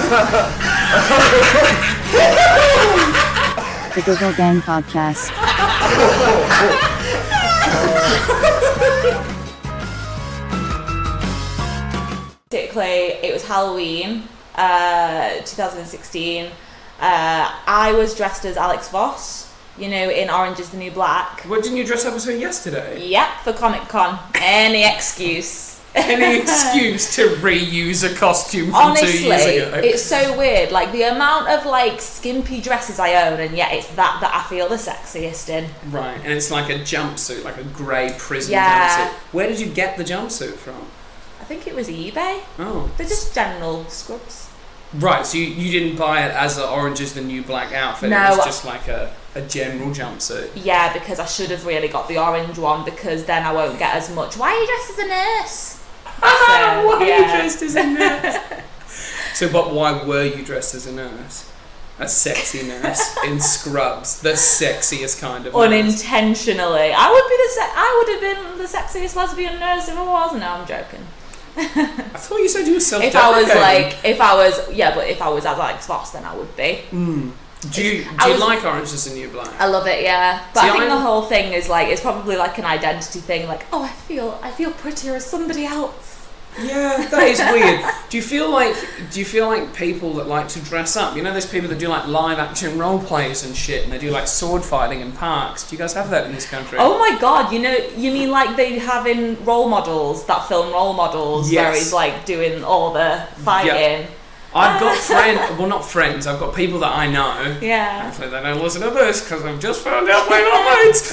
The Google Gang Podcast. Basically, it was Halloween, 2016. I was dressed as Alex Voss, you know, in Orange is the New Black. What, didn't you dress up as her yesterday? Yep, for Comic Con. Any excuse. Any excuse to reuse a costume from Honestly, 2 years ago. It's so weird. Like, the amount of, like, skimpy dresses I own, and yet it's that I feel the sexiest in. Right, and it's like a jumpsuit, like a grey prison Yeah. jumpsuit. Where did you get the jumpsuit from? I think it was eBay. Oh. They're just general scrubs. Right, so you didn't buy it as a Orange is the New Black outfit, No. it was just like a general jumpsuit. Yeah, because I should have really got the orange one, because then I won't get as much. Why are you dressed as a nurse? Why are you dressed as a nurse? So, but why were you dressed as a nurse? A sexy nurse in scrubs, the sexiest kind of nurse. Unintentionally. I would have been the sexiest lesbian nurse if I was. No, I'm joking. I thought you said you were If I was as Alex Voss, then I would be. Do you like Orange is the New Black? I love it, yeah. But See, I think the whole thing is like, it's probably like an identity thing. Like, oh, I feel prettier as somebody else. Yeah, that is weird. Do you feel like people that like to dress up? You know, there's people that do like live action role plays and shit, and they do like sword fighting in parks. Do you guys have that in this country? Oh my god, you mean like they have in Role Models, that film Role Models, Yes. where he's like doing all the fighting. Yeah. I've got not friends, I've got people that I know. Yeah. Hopefully they don't listen to this, because I've just found out we're not mates.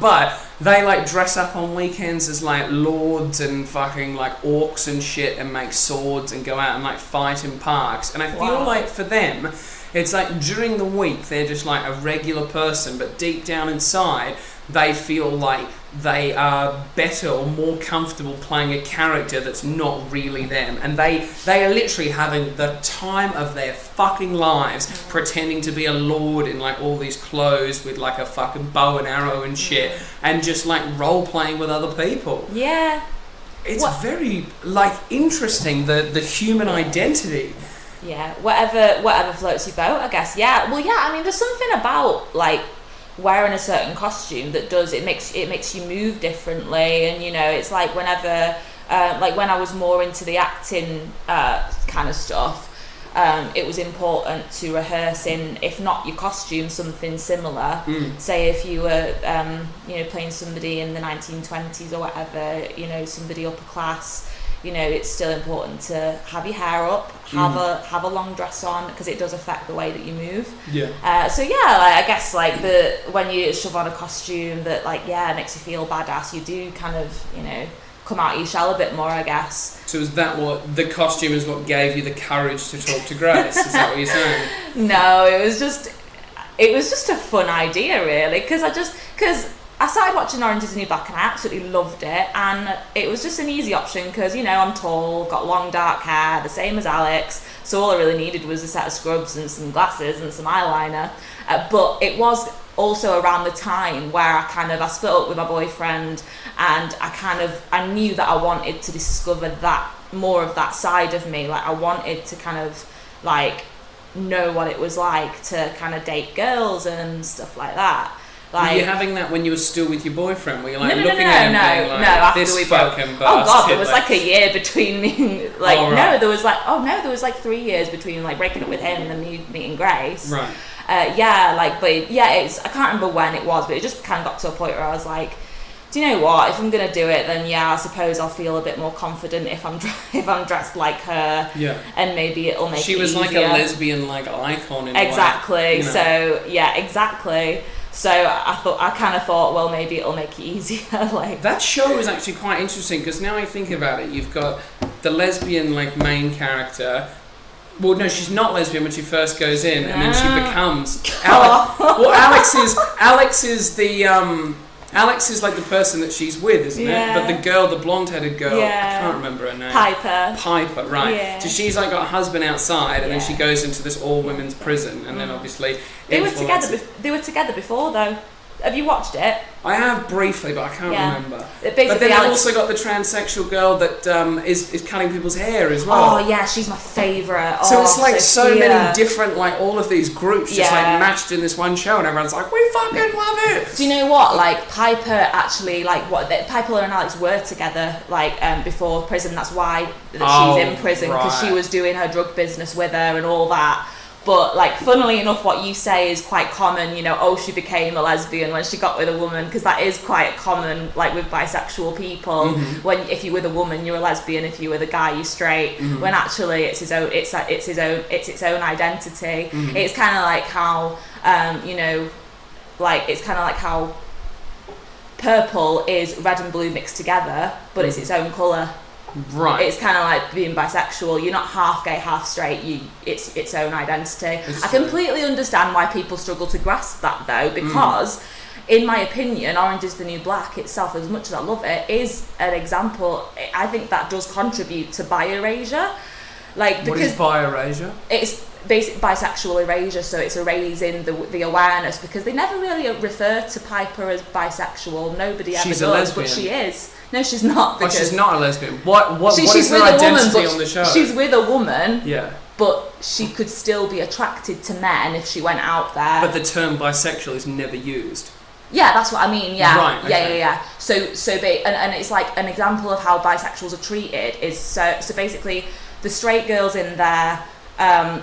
But they like dress up on weekends as like lords and fucking like orcs and shit, and make swords and go out and like fight in parks. And I feel like for them, it's like during the week they're just like a regular person, but deep down inside they feel like they are better or more comfortable playing a character that's not really them, and they are literally having the time of their fucking lives pretending to be a lord in like all these clothes with like a fucking bow and arrow and shit, and just like role playing with other people. Yeah. It's very like interesting, the human identity. Yeah, whatever floats your boat, I guess. Yeah, well, yeah. I mean, there's something about like wearing a certain costume that makes you move differently, and you know, it's like whenever, like when I was more into the acting kind of stuff, it was important to rehearse in, if not your costume, something similar. Say if you were, playing somebody in the 1920s or whatever, you know, somebody upper class. You know, it's still important to have your hair up, have a long dress on, because it does affect the way that you move. Yeah. So yeah, like, I guess like when you shove on a costume that makes you feel badass, you do kind of, you know, come out of your shell a bit more, I guess. So is that what the costume is? What gave you the courage to talk to Grace? Is that what you're saying? No, it was just a fun idea, really, because I started watching Orange is the New Black and I absolutely loved it, and it was just an easy option because, you know, I'm tall, got long dark hair, the same as Alex, so all I really needed was a set of scrubs and some glasses and some eyeliner. But it was also around the time where I split up with my boyfriend, and I knew that I wanted to discover that, more of that side of me. Like, I wanted to kind of like know what it was like to kind of date girls and stuff like that. Like, were you having that when you were still with your boyfriend? Were you like looking at him being like, after this we fucking bastard? Oh god, there was like a year between me, like, oh, right. there was like 3 years between like breaking up with him and then me meeting Grace. Right. It's, I can't remember when it was, but it just kind of got to a point where I was like, do you know what? If I'm gonna do it, then yeah, I suppose I'll feel a bit more confident if I'm dressed like her. Yeah. And maybe it'll make. She was it like easier. a lesbian icon in exactly. a way. You know? So yeah, exactly. So I kind of thought, well, maybe it'll make it easier. Like, that show is actually quite interesting because now I think about it, you've got the lesbian like main character. Well, no, she's not lesbian when she first goes in, and then she becomes. Alex is like the person that she's with, isn't it? But the girl, the blonde-headed girl, I can't remember her name. Piper, right. Yeah. So she's like got a husband outside, and then she goes into this all-women's prison, and then obviously they were together before, though. Have you watched it? I have briefly, but I can't remember. But then they've also got the transsexual girl that is cutting people's hair as well. Oh yeah, she's my favourite. So it's like so many different, like all of these groups just like matched in this one show, and everyone's like, we fucking love it. Do you know what? Like Piper actually, Piper and Alex were together before prison. That's why she's in prison, because she was doing her drug business with her and all that. But like, funnily enough, what you say is quite common. You know, she became a lesbian when she got with a woman, because that is quite common. Like with bisexual people, when if you're with a woman, you're a lesbian. If you're with a guy, you're straight. When actually, it's its own identity. It's kind of like how it's kind of like how purple is red and blue mixed together, but it's its own colour. Right. It's kind of like being bisexual. You're not half gay, half straight. It's its own identity. I completely understand why people struggle to grasp that, though, because, in my opinion, Orange is the New Black itself, as much as I love it, is an example. I think that does contribute to bi-erasure. What is bi-erasure? It's basic bisexual erasure, so it's erasing the awareness, because they never really refer to Piper as bisexual. Nobody ever does, a lesbian. But she is. No, she's not. Because she's not a lesbian. What she's is her identity on the show? She's with a woman. Yeah. But she could still be attracted to men if she went out there. But the term bisexual is never used. Yeah, that's what I mean. Yeah. Right. Okay. Yeah. So and it's like an example of how bisexuals are treated is so basically the straight girls in there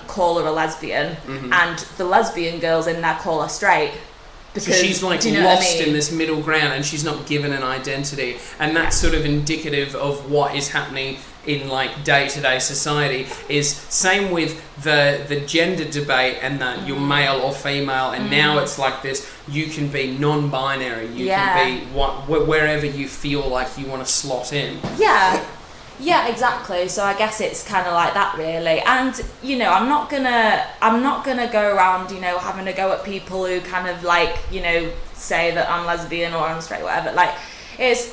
call her a lesbian, and the lesbian girls in there call her straight. Because, so she's like lost in this middle ground, and she's not given an identity, and that's sort of indicative of what is happening in like day-to-day society. Is same with the gender debate, and that you're male or female, and now it's like this. You can be non-binary. You can be wherever you feel like you want to slot in. Yeah, exactly. So I guess it's kind of like that, really. And I'm not gonna go around, having a go at people who kind of say that I'm lesbian or I'm straight, whatever. Like, it's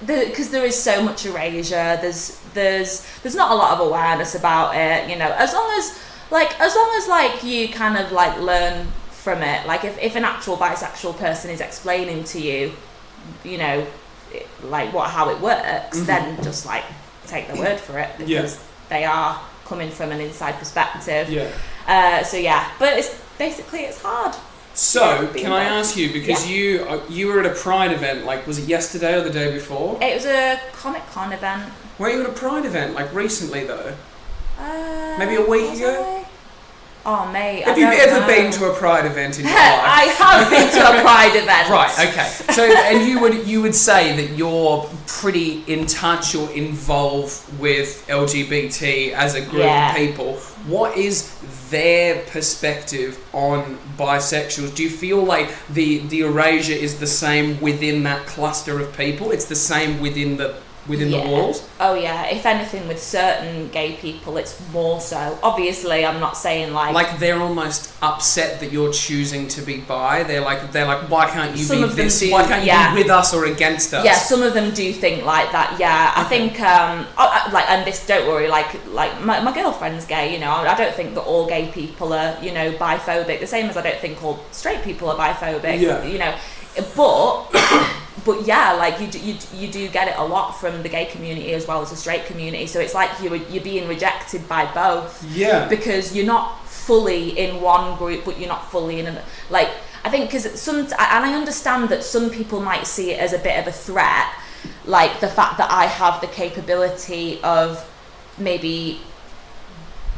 because there is so much erasure. There's not a lot of awareness about it. As long as you kind of learn from it. Like if an actual bisexual person is explaining to you, how it works, then just take the word for it, because they are coming from an inside perspective. But it's hard. So can I ask you, because you were at a Pride event, was it yesterday or the day before? It was a Comic-Con event. Were you at a Pride event recently though? Maybe a week ago? Oh mate, have you ever been to a Pride event in your life? I have been to a Pride event. Right, okay. So, and you would say that you're pretty in touch or involved with LGBT as a group of people. What is their perspective on bisexuals? Do you feel like the erasure is the same within that cluster of people? It's the same within the walls? Oh yeah, if anything, with certain gay people it's more so. Obviously I'm not saying they're almost upset that you're choosing to be bi. They're like why can't you be this? Why can't you be with us or against us? Yeah, some of them do think like that. Yeah, I think and this, don't worry, my girlfriend's gay, I don't think that all gay people are, biphobic, the same as I don't think all straight people are biphobic. But yeah, you do get it a lot from the gay community as well as the straight community. So it's like you're being rejected by both. Yeah. Because you're not fully in one group, but you're not fully in another. I think because and I understand that some people might see it as a bit of a threat, like the fact that I have the capability of maybe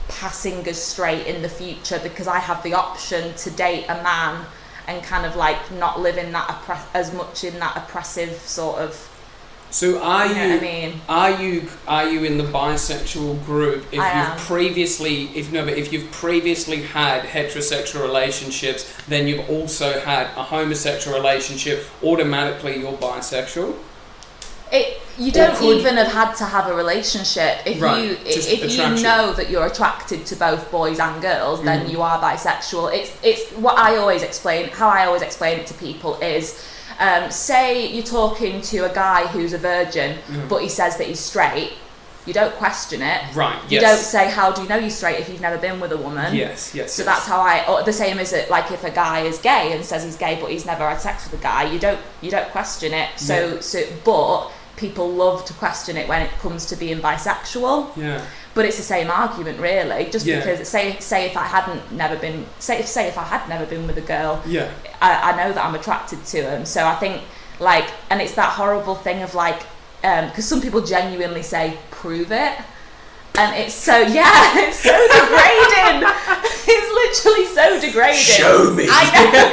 passing as straight in the future, because I have the option to date a man and kind of not live in that as much in that oppressive sort of. So are you what I mean? Are you in the bisexual group if you've previously had heterosexual relationships, then you've also had a homosexual relationship, automatically you're bisexual? You don't even have had to have a relationship. If you know that you're attracted to both boys and girls, then you are bisexual. It's what I always explain. How I always explain it to people is, say you're talking to a guy who's a virgin, but he says that he's straight. You don't question it. Right. You don't say, how do you know you're straight if you've never been with a woman? Yes. So that's how or the same as it, like if a guy is gay and says he's gay but he's never had sex with a guy, you don't question it. But people love to question it when it comes to being bisexual. Yeah. But it's the same argument, really. Just because say if I had never been with a girl, I know that I'm attracted to him. So I think and it's that horrible thing of because some people genuinely say, prove it. And it's so degrading. It's literally so degrading. Show me. I know.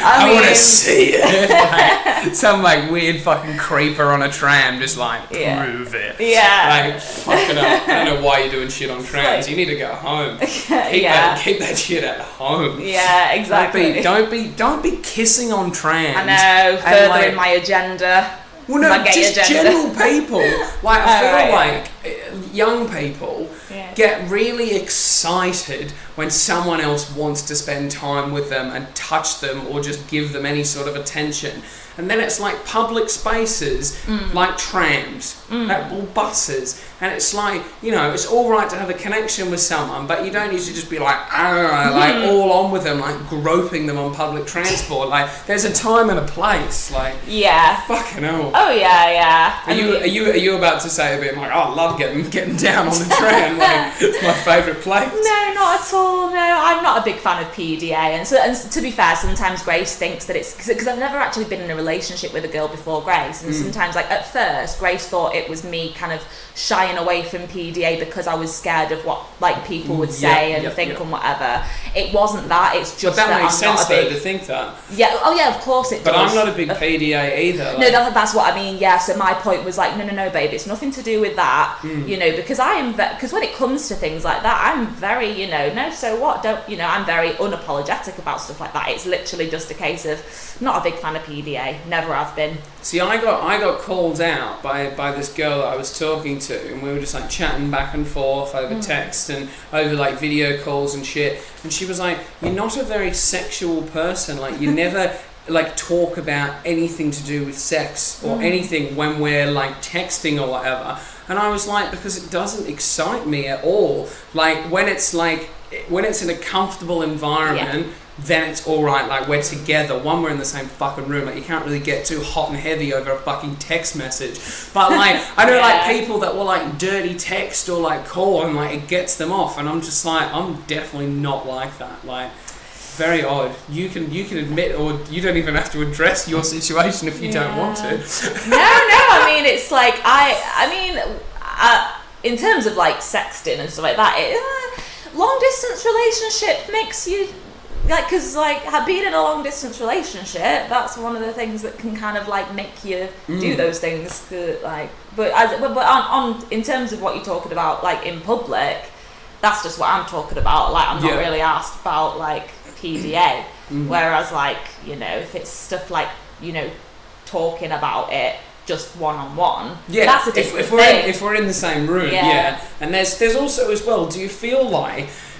I want to see it. Some weird fucking creeper on a tram just prove it. Yeah. Fuck it up. I don't know why you're doing shit on trams. You need to go home. Keep that shit at home. Yeah, exactly. Don't be kissing on trams. I know. Furthering my agenda. Well, no, just agenda. general people. I feel young people get really excited when someone else wants to spend time with them and touch them or just give them any sort of attention. And then it's public spaces, like trams, or buses. And it's it's all right to have a connection with someone, but you don't need to just be all on with them, groping them on public transport. There's a time and a place. Fucking hell. Oh yeah. Are you about to say a bit I love getting down on the tram? It's my favourite place. No, not at all. No, I'm not a big fan of PDA. And to be fair, sometimes Grace thinks that it's because I've never actually been in a relationship with a girl before Grace, and sometimes at first Grace thought it was me kind of shying away from PDA because I was scared of what people would say and think and whatever. It wasn't that. It's just that makes I'm sense not a big, though to think that. Yeah. Oh yeah. Of course it does. But I'm not a big PDA either. No, that's what I mean. Yeah. So my point was no, babe. It's nothing to do with that. Because I am because when it comes to things like that, I'm very no. So what? I'm very unapologetic about stuff like that. It's literally just a case of not a big fan of PDA. Never have been. See, I got called out by this girl that I was talking to, and we were just chatting back and forth over text and over video calls and shit. And she was like, "You're not a very sexual person. You never talk about anything to do with sex or anything when we're texting or whatever." And I was like, because it doesn't excite me at all. When it's in a comfortable environment. Then it's alright, we're together. We're in the same fucking room. You can't really get too hot and heavy over a fucking text message. But I know people that will dirty text or call and it gets them off, and I'm just I'm definitely not like that. Very odd. You can admit, or you don't even have to address your situation if you don't want to. No. I mean, it's in terms of sexting and stuff like that, long distance relationship makes you. Because being in a long distance relationship, that's one of the things that can kind of make you do those things. But on in terms of what you're talking about, in public, that's just what I'm talking about. I'm not really asked about PDA. Whereas if it's stuff talking about it just one-on-one, that's a different thing. If we're in the same room, and there's also as well. Do you feel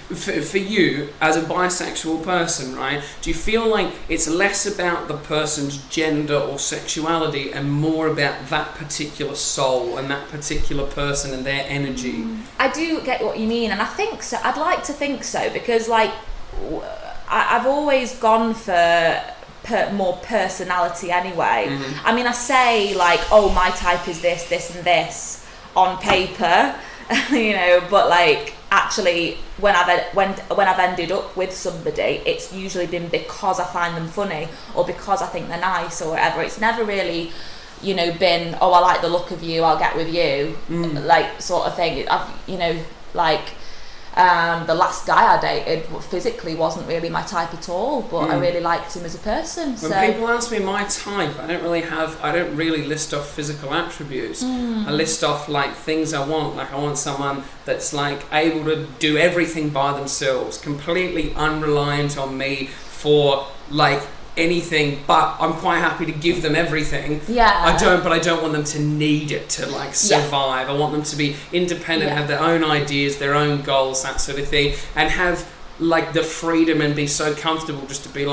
for you as a bisexual person, right? Do you feel it's less about the person's gender or sexuality and more about that particular soul and that particular person and their energy? I do get what you mean, and I think so. I'd like to think so because I've always gone for more personality anyway. I mean, I say my type is this, this, and this on paper, but actually when I've ended up with somebody, it's usually been because I find them funny or because I think they're nice or whatever. It's never really been I like the look of you, I'll get with you, sort of thing. I've the last guy I dated physically wasn't really my type at all, but I really liked him as a person. When people ask me my type, I don't really list off physical attributes. I list off things I want. I want someone that's able to do everything by themselves, completely unreliant on me for anything, but I'm quite happy to give them everything. I don't want them to need it to survive. I want them to be independent, have their own ideas, their own goals, that sort of thing, and have the freedom and be so comfortable just to be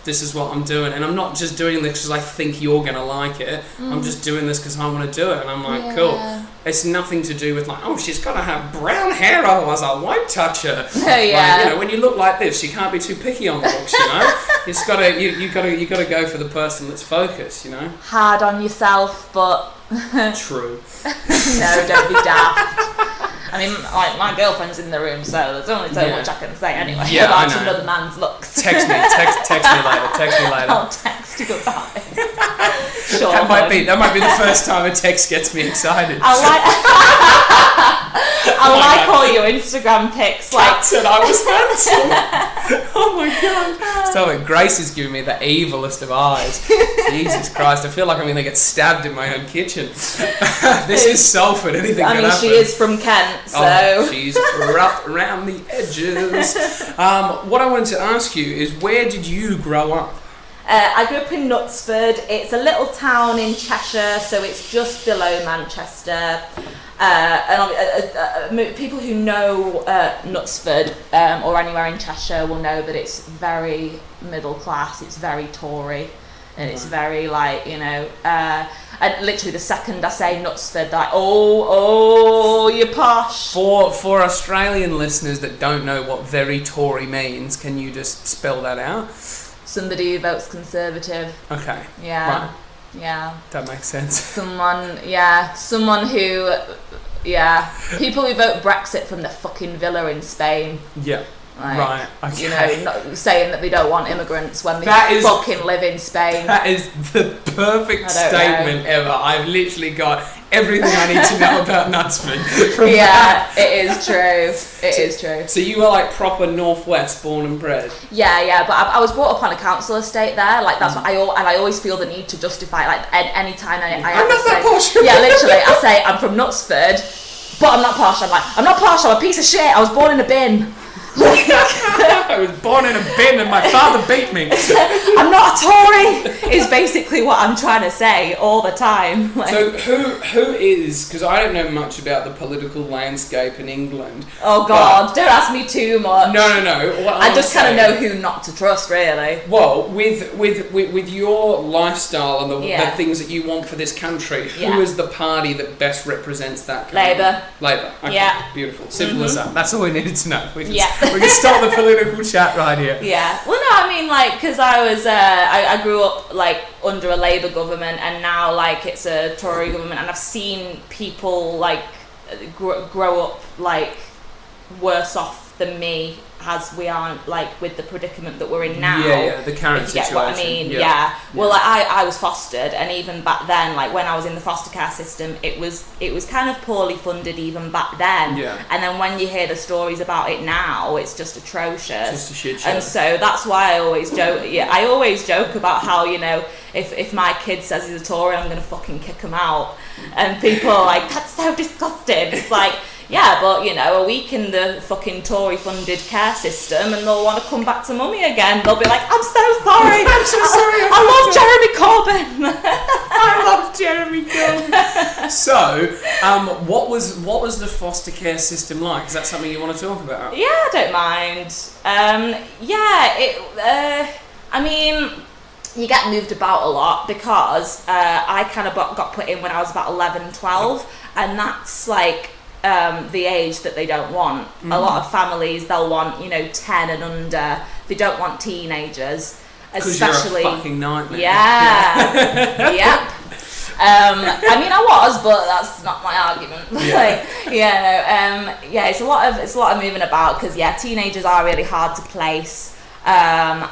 this is what I'm doing, and I'm not just doing this because I think you're gonna like it. I'm just doing this because I want to do it, and I'm cool. It's nothing to do with like, oh, she's got to have brown hair, otherwise I won't touch her. Oh, yeah. Like, you know, when you look like this, you can't be too picky on the looks. You know, it's gotta you gotta go for the person that's focused. You know, hard on yourself, but true. no, don't be daft. I mean, like, my girlfriend's in the room, so there's only so much I can say anyway about another man's looks. Text me later. I'll text you about it. Sure. That might be the first time a text gets me excited. I like all your Instagram pics. Kat said I was handsome. Oh my god. So Grace is giving me the evilest of eyes. Jesus Christ, I feel like I'm going to get stabbed in my own kitchen. This is Salford, anything can happen. She is from Kent, so... Oh, she's rough around the edges. What I wanted to ask you is, where did you grow up? I grew up in Knutsford. It's a little town in Cheshire, so it's just below Manchester. And people who know Knutsford or anywhere in Cheshire will know that it's very middle class, it's very Tory, and it's very like, you know, and literally the second I say Knutsford, like, oh, you're posh. For Australian listeners that don't know what very Tory means, can you just spell that out? Somebody who votes Conservative. Okay. Yeah. Right. Yeah. That makes sense. Someone who, people who vote Brexit from the fucking villa in Spain. Yeah. Like, right. Okay. You know, not saying that they don't want immigrants when they fucking live in Spain. That is the perfect statement ever. I've literally got everything I need to know about Knutsford. It is true. It is true. So you were like proper Northwest, born and bred. Yeah, but I was brought up on a council estate there. Like that's what I always feel the need to justify. Like any time I I'm not that posh. Yeah, literally, I say I'm from Knutsford, but I'm not posh. I'm not posh. I'm a piece of shit. I was born in a bin. I was born in a bin and my father beat me. I'm not a Tory is basically what I'm trying to say all the time. Like, so who is, because I don't know much about the political landscape in England. Oh God, don't ask me too much. No. I just kind of know who not to trust, really. Well, with your lifestyle and the things that you want for this country, who is the party that best represents that? Labour. Okay, yeah. Beautiful. Simple as that. That's all we needed to know. We can start the political chat right here. Yeah. Well, no, I mean, like, because I was, I grew up, like, under a Labour government, and now, like, it's a Tory government, and I've seen people, like, grow up, like, worse off than me, as we aren't, like, with the predicament that we're in now. Yeah, the current situation. You get what I mean? Yeah. Well, like, I was fostered, and even back then, like, when I was in the foster care system, it was kind of poorly funded even back then. Yeah. And then when you hear the stories about it now, it's just atrocious. Just a shit show. And so that's why I always joke. Yeah, I always joke about how, you know, if my kid says he's a Tory, I'm gonna fucking kick him out. And people are like, that's so disgusting. It's like, yeah, but, you know, a week in the fucking Tory-funded care system and they'll want to come back to mummy again. They'll be like, I'm so sorry. I'm so sorry. I love Jeremy Corbyn. I love Jeremy Corbyn. So, what was the foster care system like? Is that something you want to talk about? Yeah, I don't mind. I mean, you get moved about a lot because I kind of got put in when I was about 11, 12, and that's like... the age that they don't want. A lot of families, they'll want, you know, 10 and under. They don't want teenagers, especially. You're a fucking nightmare. Yeah. Yep. I mean, I was, but that's not my argument. It's a lot of moving about because teenagers are really hard to place. And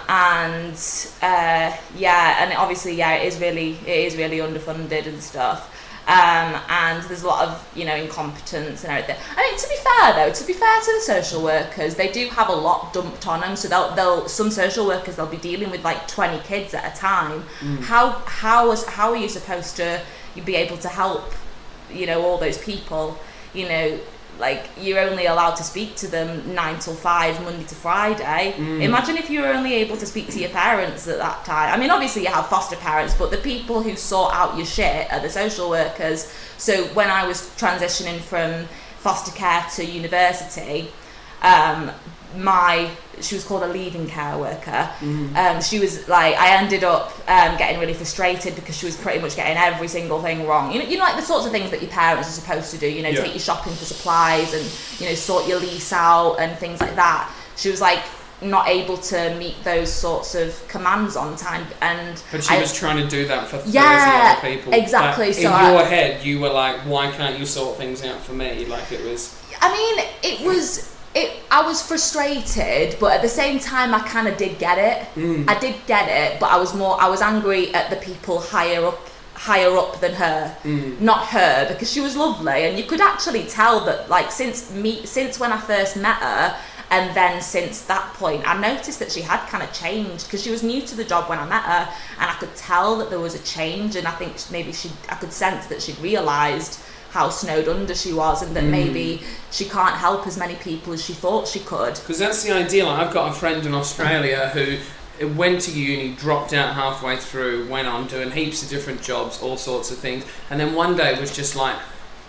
obviously, it is really underfunded and stuff. And there's a lot of, you know, incompetence and everything. I mean, to be fair to the social workers, they do have a lot dumped on them. So some social workers, they'll be dealing with like 20 kids at a time. How are you supposed to be able to help, you know, all those people? You know, like, you're only allowed to speak to them 9 till 5, Monday to Friday. Imagine if you were only able to speak to your parents at that time. I mean, obviously you have foster parents, but the people who sort out your shit are the social workers. So when I was transitioning from foster care to university, she was called a leaving care worker. She was like, I ended up getting really frustrated because she was pretty much getting every single thing wrong. You know, like the sorts of things that your parents are supposed to do. You know, take you shopping for supplies and, you know, sort your lease out and things like that. She was like not able to meet those sorts of commands on time, but she was trying to do that for 30 other people. Exactly. So in your head, you were like, why can't you sort things out for me? Like it was. I mean, I was frustrated, but at the same time, I kind of did get it. I did get it, but I was angry at the people higher up than her, not her, because she was lovely, and you could actually tell that, like, since when I first met her, and then since that point, I noticed that she had kind of changed, because she was new to the job when I met her, and I could tell that there was a change, and I think maybe I could sense that she'd realised how snowed under she was, and that maybe she can't help as many people as she thought she could. Because that's the idea. Like, I've got a friend in Australia who went to uni, dropped out halfway through, went on doing heaps of different jobs, all sorts of things, and then one day was just like,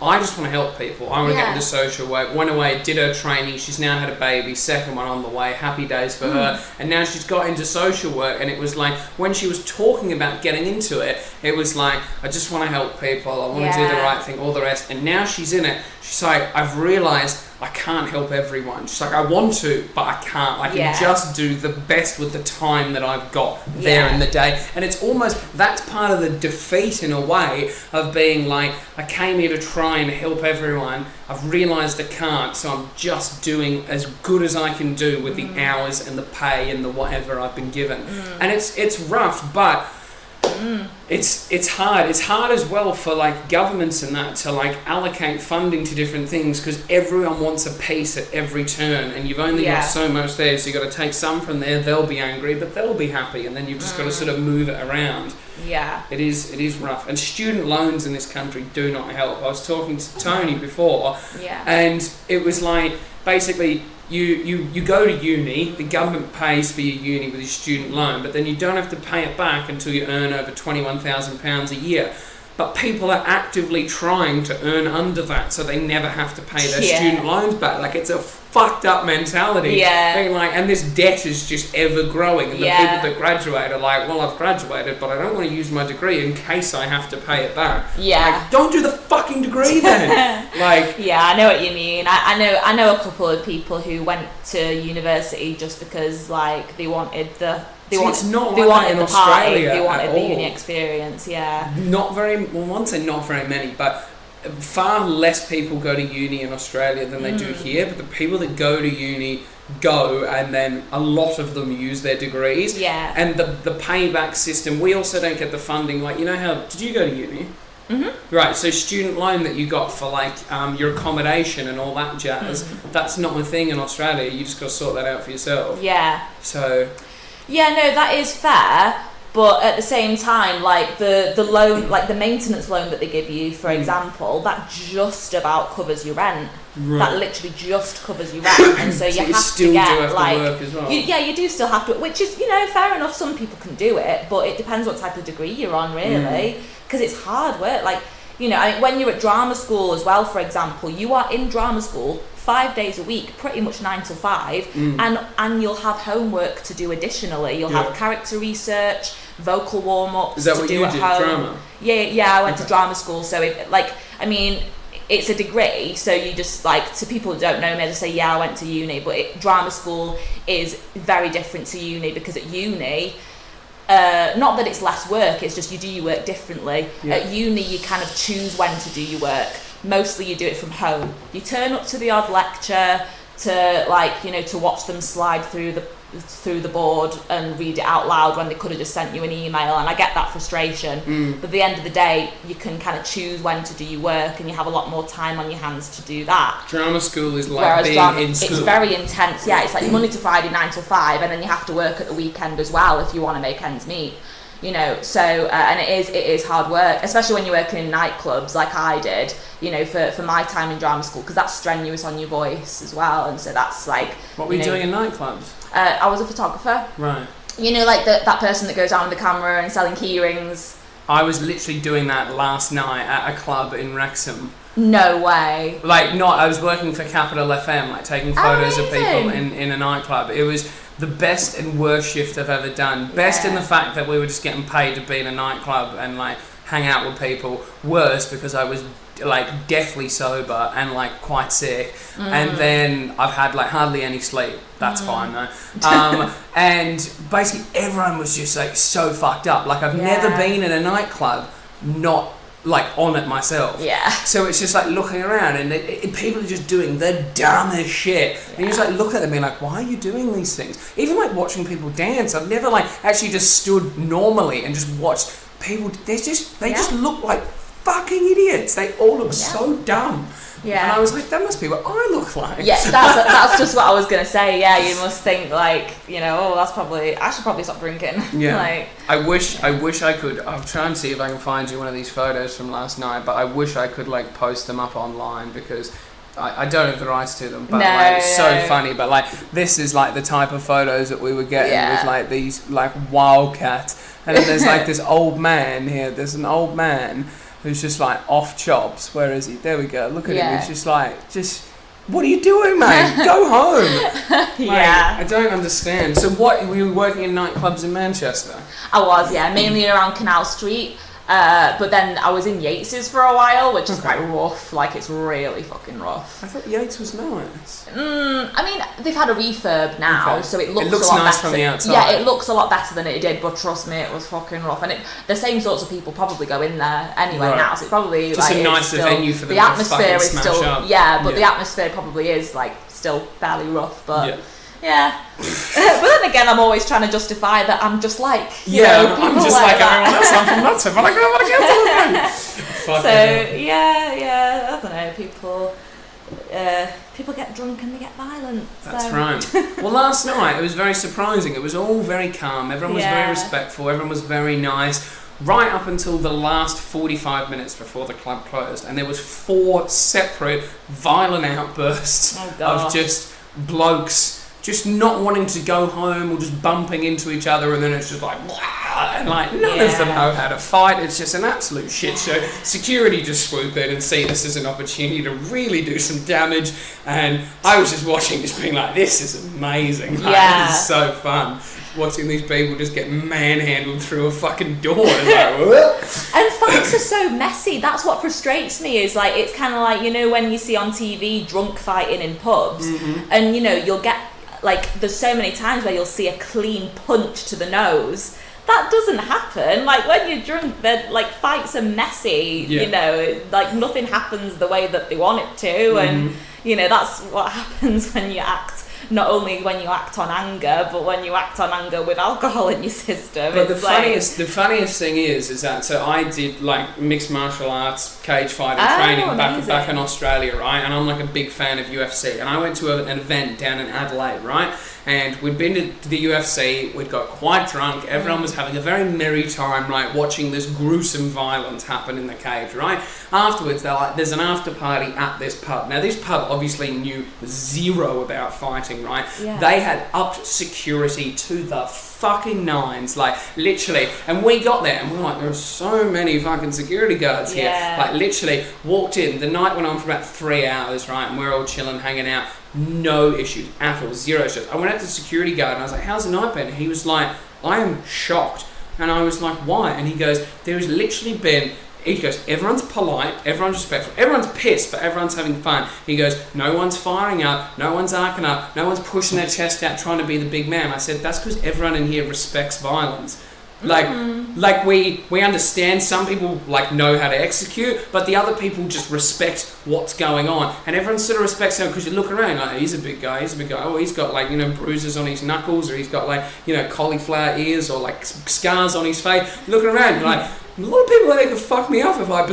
I just want to help people. I want to get into social work. Went away, did her training. She's now had a baby, second one on the way. Happy days for her. And now she's got into social work. And it was like, when she was talking about getting into it, it was like, I just want to help people. I want to do the right thing, all the rest. And now she's in it. She's like, I've realised I can't help everyone. She's like, I want to, but I can't. I can just do the best with the time that I've got there in the day. And it's almost, that's part of the defeat in a way of being like, I came here to try and help everyone. I've realised I can't, so I'm just doing as good as I can do with the hours and the pay and the whatever I've been given. And it's rough, but it's hard. It's hard as well for like governments and that to like allocate funding to different things, because everyone wants a piece at every turn, and you've only got so much there, so you've got to take some from there. They'll be angry, but they'll be happy, and then you've just got to sort of move it around. It is rough, and student loans in this country do not help. I was talking to Tony before, and it was like, basically, you go to uni, the government pays for your uni with your student loan, but then you don't have to pay it back until you earn over £21,000 a year. But people are actively trying to earn under that, so they never have to pay their student loans back. Like, it's a fucked up mentality. Being like, and this debt is just ever growing, and the people that graduate are like, well, I've graduated, but I don't want to use my degree in case I have to pay it back. Like, don't do the fucking degree then. Like, I know what you mean. I know a couple of people who went to university just because like they wanted the They wanted the party, they wanted the uni experience, Not very, well, I won't say not very many, but far less people go to uni in Australia than they do here, but the people that go to uni go, and then a lot of them use their degrees. And the payback system, we also don't get the funding, like, you know how, did you go to uni? Right, so student loan that you got for like your accommodation and all that jazz, that's not a thing in Australia, you just got to sort that out for yourself. So... Yeah, no, that is fair, but at the same time, like the loan, like the maintenance loan that they give you, for example, that just about covers your rent. That literally just covers your rent, and so you have to get like, to work as well. You do still have to, which is, you know, fair enough. Some people can do it, but it depends what type of degree you're on, really, because it's hard work. Like, you know, I mean, when you're at drama school as well, for example, you are in drama school 5 days a week, pretty much 9 to 5, and you'll have homework to do additionally. You'll have character research, vocal warm-ups to do at home. Drama? Yeah, I went to drama school, so it's a degree, so you just, like, to people who don't know me, I just say, I went to uni, but drama school is very different to uni, because at uni, not that it's less work, it's just you do your work differently. At uni, you kind of choose when to do your work. Mostly you do it from home. You turn up to the odd lecture to, like, you know, to watch them slide through the board and read it out loud when they could have just sent you an email, and I get that frustration. But at the end of the day, you can kind of choose when to do your work, and you have a lot more time on your hands to do that. Drama school is like in school. It's very intense, it's like Monday to Friday, 9 to 5, and then you have to work at the weekend as well if you want to make ends meet. You know, so and it is hard work, especially when you're working in nightclubs like I did, you know, for my time in drama school, because that's strenuous on your voice as well, and so that's like... What were you doing in nightclubs? I was a photographer. Right. You know, like that person that goes out with the camera and selling key rings I was literally doing that last night at a club in Wrexham. No way. Like, I was working for Capital FM, like taking photos of people Amazing. in a nightclub. It was the best and worst shift I've ever done. Best in the fact that we were just getting paid to be in a nightclub and like hang out with people. Worst because I was like deathly sober and like quite sick. And then I've had like hardly any sleep. That's fine though. And basically everyone was just like so fucked up. Like I've never been in a nightclub not like on it myself. Yeah. So it's just like looking around and people are just doing the dumbest shit. And you just like look at them and be like, why are you doing these things? Even like watching people dance, I've never like actually just stood normally and just watched people. They just look like fucking idiots. They all look so dumb. Yeah. And I was like, that must be what I look like. Yeah, that's just what I was gonna say. Yeah, you must think like, you know, I should probably stop drinking. Yeah. Like, I wish I could. I'll try and see if I can find you one of these photos from last night. But I wish I could like post them up online because I don't have the rights to them. But like, it's so funny. But like, this is like the type of photos that we were getting with like these like wildcats. And then there's like this old man here. There's an old man who's just like off chops. Where is he? There we go. Look at him. He's just like, what are you doing, mate? Go home. yeah. I don't understand. So what, were you working in nightclubs in Manchester? I was, mainly around Canal Street. But then I was in Yates's for a while, which is quite rough. Like, it's really fucking rough. I thought Yates was nice. I mean, they've had a refurb now, so it looks a lot nice better. from the outside. Yeah, it looks a lot better than it did, but trust me, it was fucking rough. And the same sorts of people probably go in there anyway now, so it's probably just like, a nicer venue for them the to atmosphere fucking is smash still up. the atmosphere probably is like still fairly rough, but yeah. but then again, I'm always trying to justify that I'm just like I'm just like everyone else. I'm from Nottingham, but I go to get all the time. So I don't know, people get drunk and they get violent. That's right. Well, last night it was very surprising. It was all very calm. Everyone was very respectful. Everyone was very nice. Right up until the last 45 minutes before the club closed, and there was 4 separate violent outbursts of just blokes just not wanting to go home or just bumping into each other, and then it's just like, and like none of them know how to fight. It's just an absolute shit show. Security just swoop in and see this as an opportunity to really do some damage, and I was just watching, just being like, this is amazing. Like, this is so fun. Watching these people just get manhandled through a fucking door. It's like, and fights are so messy. That's what frustrates me. Is like, it's kind of like, you know, when you see on TV drunk fighting in pubs, and you know, you'll get like, there's so many times where you'll see a clean punch to the nose. That doesn't happen. Like, when you're drunk, like, fights are messy. You know, like, nothing happens the way that they want it to, and you know, that's what happens when you act. Not only when you act on anger, but when you act on anger with alcohol in your system. But the funniest thing is that, so I did like mixed martial arts, cage fighting training back in Australia, right? And I'm like a big fan of UFC. And I went to an event down in Adelaide, right? And we'd been to the UFC, we'd got quite drunk, everyone was having a very merry time, like watching this gruesome violence happen in the cage, right? Afterwards, they're like, there's an after party at this pub. Now, this pub obviously knew zero about fighting, right? Yeah. They had upped security to the fucking nines, like literally. And we got there and we were like, there's so many fucking security guards here. Like literally walked in, the night went on for about 3 hours, right? And we're all chilling, hanging out. No issues at all, 0 issues. I went out to the security guard and I was like, how's the night been? And he was like, I am shocked. And I was like, why? And he goes, there's literally been, he goes, everyone's polite, everyone's respectful, everyone's pissed, but everyone's having fun. He goes, no one's firing up, no one's arcing up, no one's pushing their chest out trying to be the big man. I said, that's because everyone in here respects violence. Like we understand some people like know how to execute, but the other people just respect what's going on, and everyone sort of respects him because you look around like, he's a big guy. Oh, he's got like, you know, bruises on his knuckles, or he's got like, you know, cauliflower ears, or like scars on his face. Looking around, you're like, a lot of people think it could fuck me off if I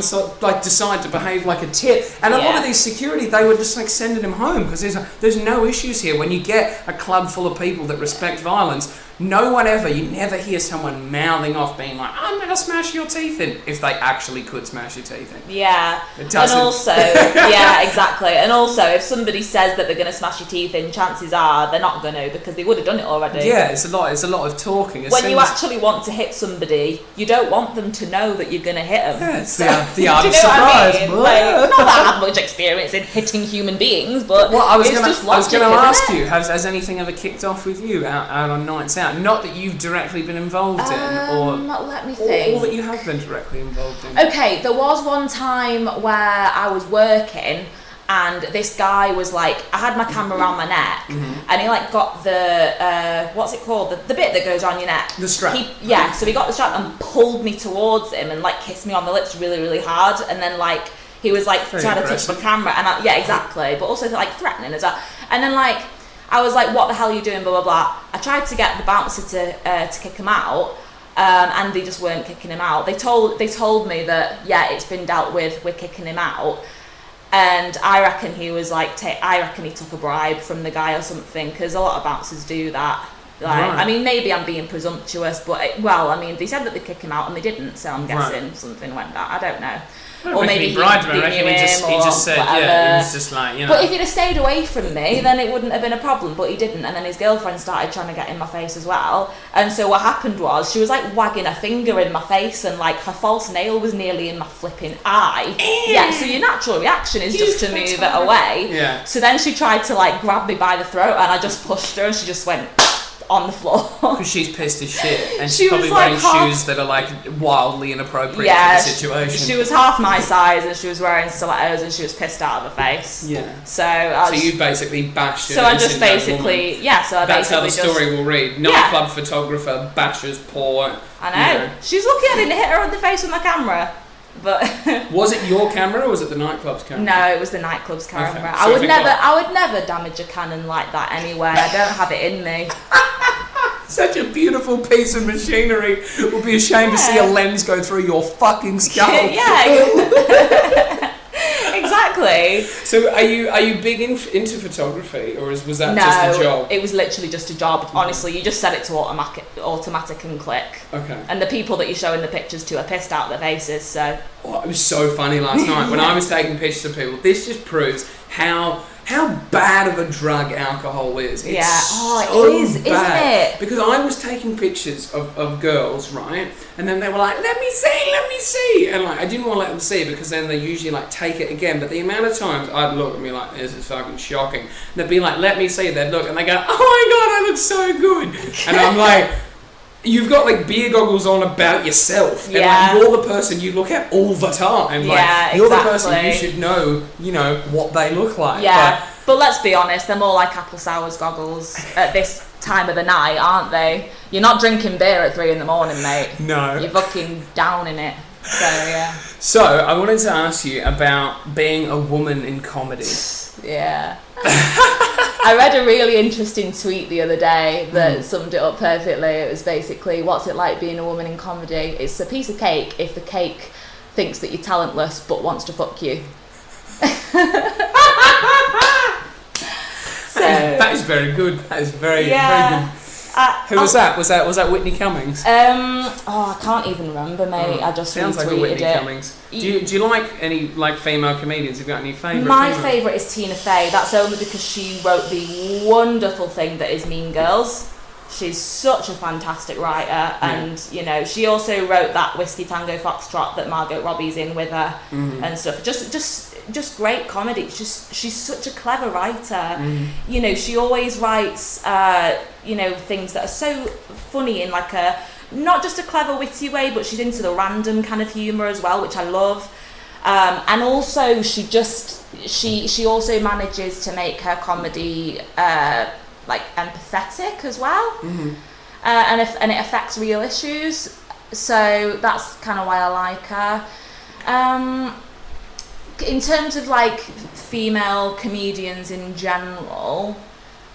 decide to behave like a tit. And a lot of these security, they were just like sending him home because there's no issues here. When you get a club full of people that respect violence, no one ever, you never hear someone mouthing off being like, I'm gonna smash your teeth in, if they actually could smash your teeth in. Yeah. It doesn't. And also, yeah, exactly. And also, if somebody says that they're going to smash your teeth in, chances are they're not going to, because they would have done it already. Yeah, it's a lot of talking. When you actually want to hit somebody, you don't want them to know that you're going to hit them. Yeah, it's the art do of you know surprise. what I mean? Like, not that I have much experience in hitting human beings, but well, I was it's gonna, just I was logic, going to ask isn't it? you, has anything ever kicked off with you out on nights out? Not that you've directly been involved in, or let me think. Or that you have been directly involved in. Okay, there was one time where I was working and this guy was like, I had my camera around my neck, and he like got the what's it called, the bit that goes on your neck, The strap. So he got the strap and pulled me towards him and like kissed me on the lips really, really hard, and then like he was like Very trying to touch aggressive. my camera, and yeah, exactly, but also like threatening as well. And then like I was like, what the hell are you doing, blah blah blah. I tried to get the bouncer to kick him out, and they just weren't kicking him out. They told me that, yeah, it's been dealt with, we're kicking him out. And I reckon he was like, I reckon he took a bribe from the guy or something, because a lot of bouncers do that. Like, Right. I mean, maybe I'm being presumptuous, but I mean, they said that they kick him out and they didn't, so I'm guessing something went down. I don't know. Or maybe he bribed him. I knew reckon him, he just said, whatever. yeah, it was just like, you know. But if he'd have stayed away from me, then it wouldn't have been a problem, but he didn't, and then his girlfriend started trying to get in my face as well, and so what happened was, she was like wagging her finger in my face, and like her false nail was nearly in my flipping eye. Yeah, so your natural reaction is just to move it away. Yeah. So then she tried to like grab me by the throat, and I just pushed her, and she just went on the floor. Because she's pissed as shit, and She she's probably was, like, wearing half- shoes that are like wildly inappropriate Yeah, for the situation. she was half my size, and she was wearing stilettos, and she was pissed out of her face. Yeah. So I So was, you basically bashed her. so I and just said, "No, woman." basically, yeah, so I That's how basically the story will read. Nightclub photographer bashes poor. I know. She's lucky I didn't hit her on the face with my camera. But Was it your camera or was it the nightclub's camera? no, it was the nightclub's camera. Okay. I So would if it never got- I would never damage a Canon like that anyway. I don't have it in me. Such a beautiful piece of machinery. It would be a shame to see a Yeah. lens go through your fucking skull. Yeah. Exactly. So are you big into photography, or was that No, just a job? it was literally just a job. Honestly, you just set it to automatic and click. Okay. And the people that you're showing the pictures to are pissed out their faces, so Oh, it was so funny last night when I was taking pictures of people. This just proves how bad of a drug alcohol is. It's Yeah. Oh, it so is, isn't bad. it? Because I was taking pictures of girls, right? And then they were like, let me see. And like, I didn't want to let them see because then they usually like take it again. But the amount of times I'd look and be like, this is fucking shocking. And they'd be like, let me see. They'd look and they go, oh my God, I look so good. And I'm like, you've got like beer goggles on about yourself, and Yeah. like you're the person you look at all the time. Like Yeah, you're the person you exactly. should know, what they look like. yeah. But let's be honest, they're more like apple sours goggles at this time of the night, aren't they? You're not drinking beer at 3 a.m, mate. But no. You're fucking down in it. So yeah. So I wanted to ask you about being a woman in comedy. Yeah. I read a really interesting tweet the other day that summed it up perfectly. It was basically, what's it like being a woman in comedy? It's a piece of cake if the cake thinks that you're talentless but wants to fuck you. So, That is very good. That is very yeah. very good. Who was that? Was that Whitney Cummings? I can't even remember, mate. I just Sounds like a retweeted Whitney it. Cummings. Do you like any like female comedians? Have you got any favourite? My female? favourite is Tina Fey. That's only because she wrote the wonderful thing that is Mean Girls. She's such a fantastic writer, and you know, she also wrote that Whiskey Tango Foxtrot that Margot Robbie's in with her and stuff. Just great comedy. She's such a clever writer. You know, she always writes things that are so funny in like a not just a clever witty way, but she's into the random kind of humour as well, which I love. And also she also manages to make her comedy like empathetic as well, and it affects real issues. So that's kind of why I like her. In terms of like female comedians in general,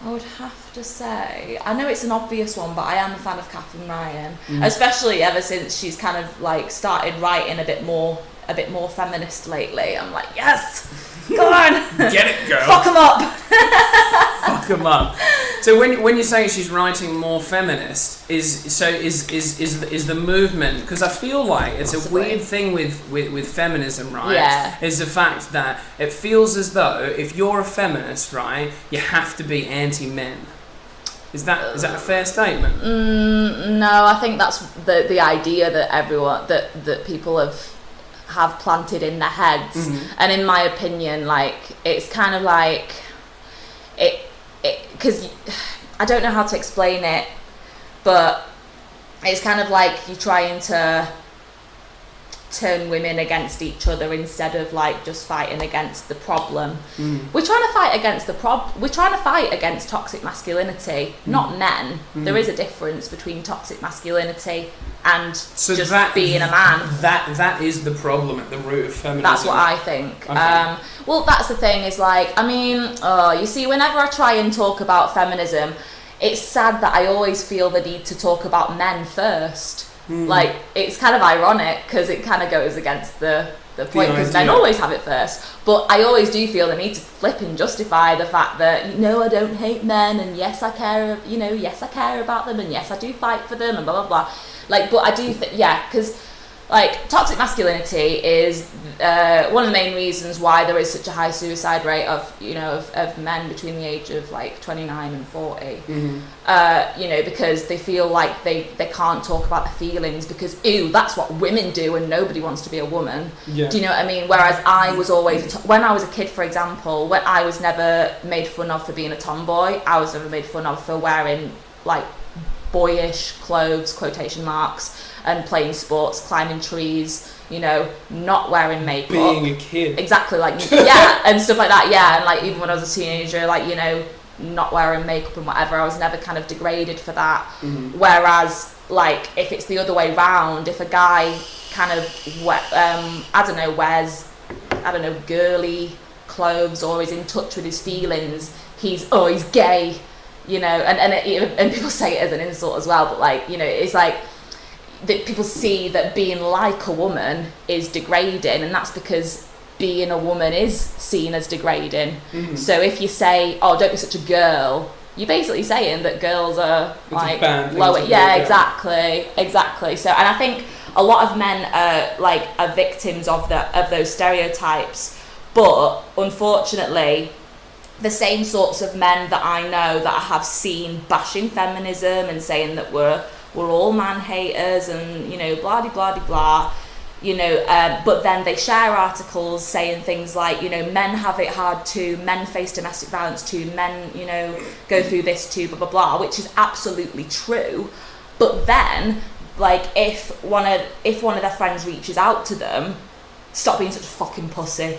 I would have to say, I know it's an obvious one, but I am a fan of Catherine Ryan, especially ever since she's kind of like started writing a bit more feminist lately. I'm like, yes, go on, Get it, girl. fuck 'em up. Fuck 'em up. So when you're saying she's writing more feminist, is the movement, because I feel like it's a weird thing with feminism, right? Yeah. Is the fact that it feels as though if you're a feminist, right, you have to be anti-men. Is that a fair statement? No, I think that's the idea that everyone that people have planted in their heads, and in my opinion, like it's kind of like it because I don't know how to explain it, but it's kind of like you're trying to turn women against each other instead of like just fighting against the problem. We're trying to fight against we're trying to fight against toxic masculinity, not men. There is a difference between toxic masculinity and being a man. That is the problem at the root of feminism. That's what I think. Okay. Well, that's the thing is like, I mean, you see, whenever I try and talk about feminism, it's sad that I always feel the need to talk about men first. Like, it's kind of ironic because it kind of goes against the point, because men always have it first. But I always do feel the need to flip and justify the fact that, I don't hate men, and yes, I care, yes, I care about them, and yes, I do fight for them, and blah, blah, blah. Like, but I do think, because, like, toxic masculinity is one of the main reasons why there is such a high suicide rate of men between the age of, like, 29 and 40. Because they feel like they can't talk about their feelings because, that's what women do and nobody wants to be a woman. Yeah. Do you know what I mean? Whereas I was always, when I was a kid, for example, when I was never made fun of for being a tomboy, I was never made fun of for wearing, like, boyish clothes, quotation marks, and playing sports, climbing trees, not wearing makeup. Being a kid. Exactly, like, yeah, and stuff like that, yeah. And, like, even when I was a teenager, like, not wearing makeup and whatever, I was never kind of degraded for that. Whereas, like, if it's the other way round, if a guy kind of, wears, girly clothes or is in touch with his feelings, he's gay. And people say it as an insult as well, but like, it's like that people see that being like a woman is degrading, and that's because being a woman is seen as degrading. So if you say, don't be such a girl, you're basically saying that girls are like lower. Yeah, exactly. So, and I think a lot of men are victims of those stereotypes, but unfortunately, the same sorts of men that I know that I have seen bashing feminism and saying that we're all man haters and blah blah blah, but then they share articles saying things like men have it hard too, men face domestic violence too, men go through this too, blah blah blah, which is absolutely true. But then, like, if one of their friends reaches out to them, stop being such a fucking pussy.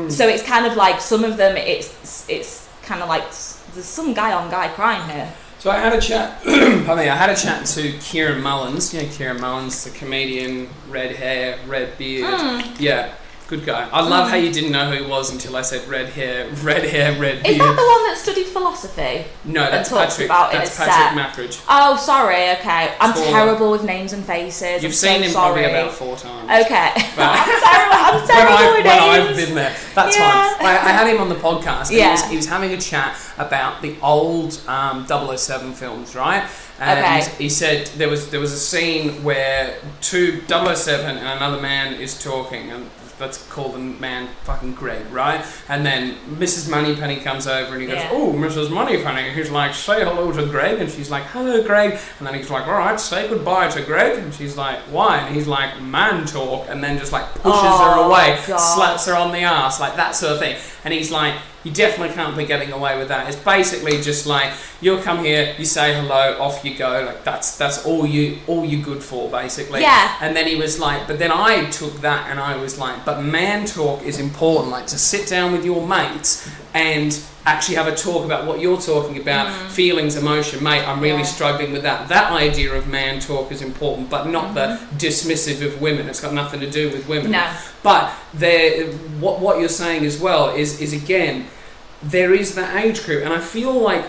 So it's kind of like some of them, it's kind of like there's some guy on guy crime here. So I had a chat. I had a chat to Kieran Mullins. Kieran Mullins, the comedian, red hair, red beard. Yeah, good guy. I love how you didn't know who he was until I said red hair, red beard. Is that the one that studied philosophy? No, that's Patrick. That's Patrick Mackridge. Oh, sorry. Okay, I'm terrible with names and faces. You've seen him probably about 4 times. Okay, I'm terrible with names. When I've been there, that's fine. I had him on the podcast. And he was having a chat about the old 007 films, right? And he said there was a scene where 007 and another man is talking, and let's call the man fucking Greg, right? And then Mrs. Moneypenny comes over and he goes, "Oh, Mrs. Moneypenny." He's like, "Say hello to Greg." And she's like, "Hello, Greg." And then he's like, "All right, say goodbye to Greg." And she's like, "Why?" And he's like, "Man talk." And then just like pushes her away, slaps her on the ass, like that sort of thing. And he's like, "You definitely can't be getting away with that. It's basically just like, you'll come here, you say hello, off you go. Like that's all you're good for, basically." Yeah. And then he was like, but then I took that and I was like, but man talk is important. Like, to sit down with your mates and actually have a talk about what you're talking about, feelings, emotion. Mate, I'm really struggling with that. That idea of man talk is important, but not the dismissive of women. It's got nothing to do with women. No. But what you're saying as well is again, there is that age group, and I feel like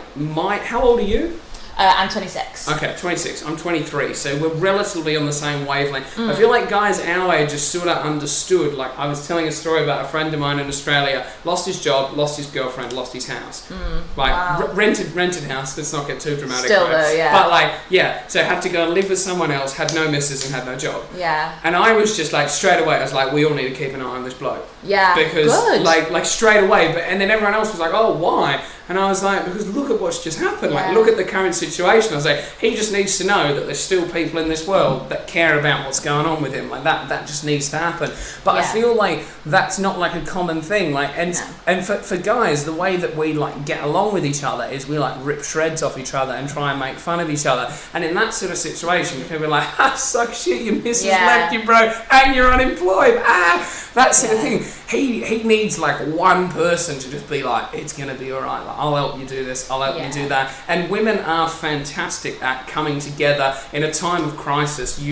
how old are you? I'm 26. Okay, 26. I'm 23, so we're relatively on the same wavelength. I feel like guys our age are sort of understood. Like, I was telling a story about a friend of mine in Australia, lost his job, lost his girlfriend, lost his house. Like, rented house, let's not get too dramatic. Still though, yeah. But like, yeah, so had to go and live with someone else, had no missus and had no job. Yeah. And I was just like, straight away, I was like, we all need to keep an eye on this bloke. Yeah, because good. like straight away, and then everyone else was like, oh, why? And I was like, because look at what's just happened. Like, look at the current situation. I was like, he just needs to know that there's still people in this world that care about what's going on with him. Like, that just needs to happen. But I feel like that's not like a common thing. Like, and for guys, the way that we like get along with each other is we like rip shreds off each other and try and make fun of each other. And in that sort of situation, people are like, suck shit, your missus left you, bro, and you're unemployed. That sort of thing. He needs like one person to just be like, it's gonna be alright. Like, I'll help you do this, I'll help you do that. And women are fantastic at coming together in a time of crisis.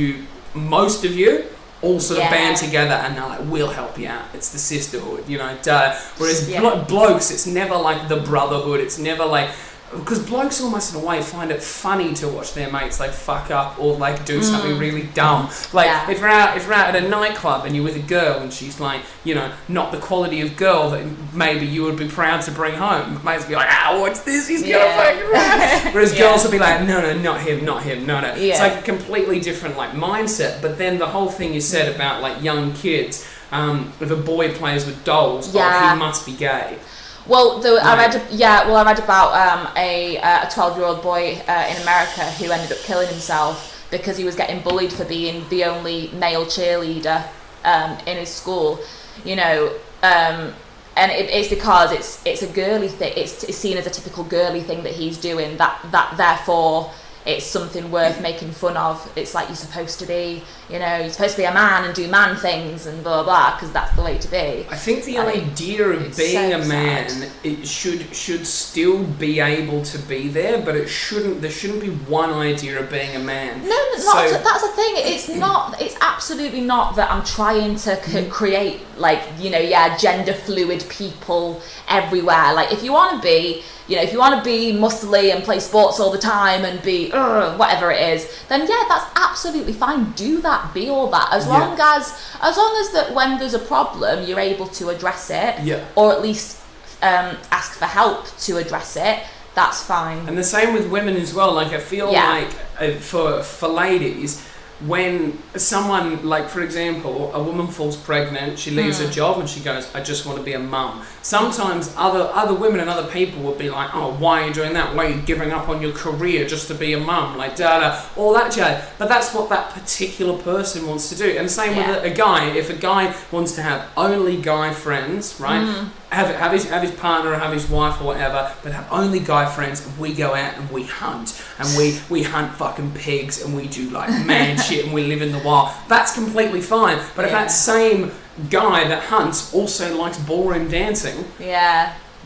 Most of you all sort of band together and they're like, we'll help you out. It's the sisterhood, you know. Whereas blokes, it's never like the brotherhood. It's never like, because blokes almost in a way find it funny to watch their mates like fuck up or like do something really dumb. Like if we're out at a nightclub and you're with a girl and she's like, you know, not the quality of girl that maybe you would be proud to bring home. Mates be like, what's this? He's gonna fucking rap. Whereas girls will be like, no, not him, no. It's like a completely different like mindset. But then the whole thing you said about like young kids, if a boy plays with dolls, he must be gay. Well, I read about a 12-year-old boy in America who ended up killing himself because he was getting bullied for being the only male cheerleader in his school. You know, and it's because it's a girly thing. It's seen as a typical girly thing that he's doing. That therefore it's something worth making fun of. It's like you're supposed to be, you know, you're supposed to be a man and do man things and blah blah, because that's the way to be. I think the idea of being a man, it should still be able to be there, but there shouldn't be one idea of being a man. No, that's the thing. It's not. It's absolutely not that I'm trying to create like, you know, gender fluid people everywhere. Like, if you want to be, you know, if you want to be muscly and play sports all the time and be whatever it is, then that's absolutely fine. Do that, be all that. As long as that when there's a problem, you're able to address it, or at least ask for help to address it. That's fine. And the same with women as well. Like, I feel like for ladies, when someone, like for example, a woman falls pregnant, she leaves her job and she goes, I just want to be a mum. Sometimes other women and other people would be like, oh, why are you doing that? Why are you giving up on your career just to be a mum? Like, all that jazz. But that's what that particular person wants to do. And same with a guy. If a guy wants to have only guy friends, right? Have his partner or have his wife or whatever, but have only guy friends, and we go out and we hunt. And we hunt fucking pigs and we do like man shit and we live in the wild. That's completely fine. But if that same guy that hunts also likes ballroom dancing,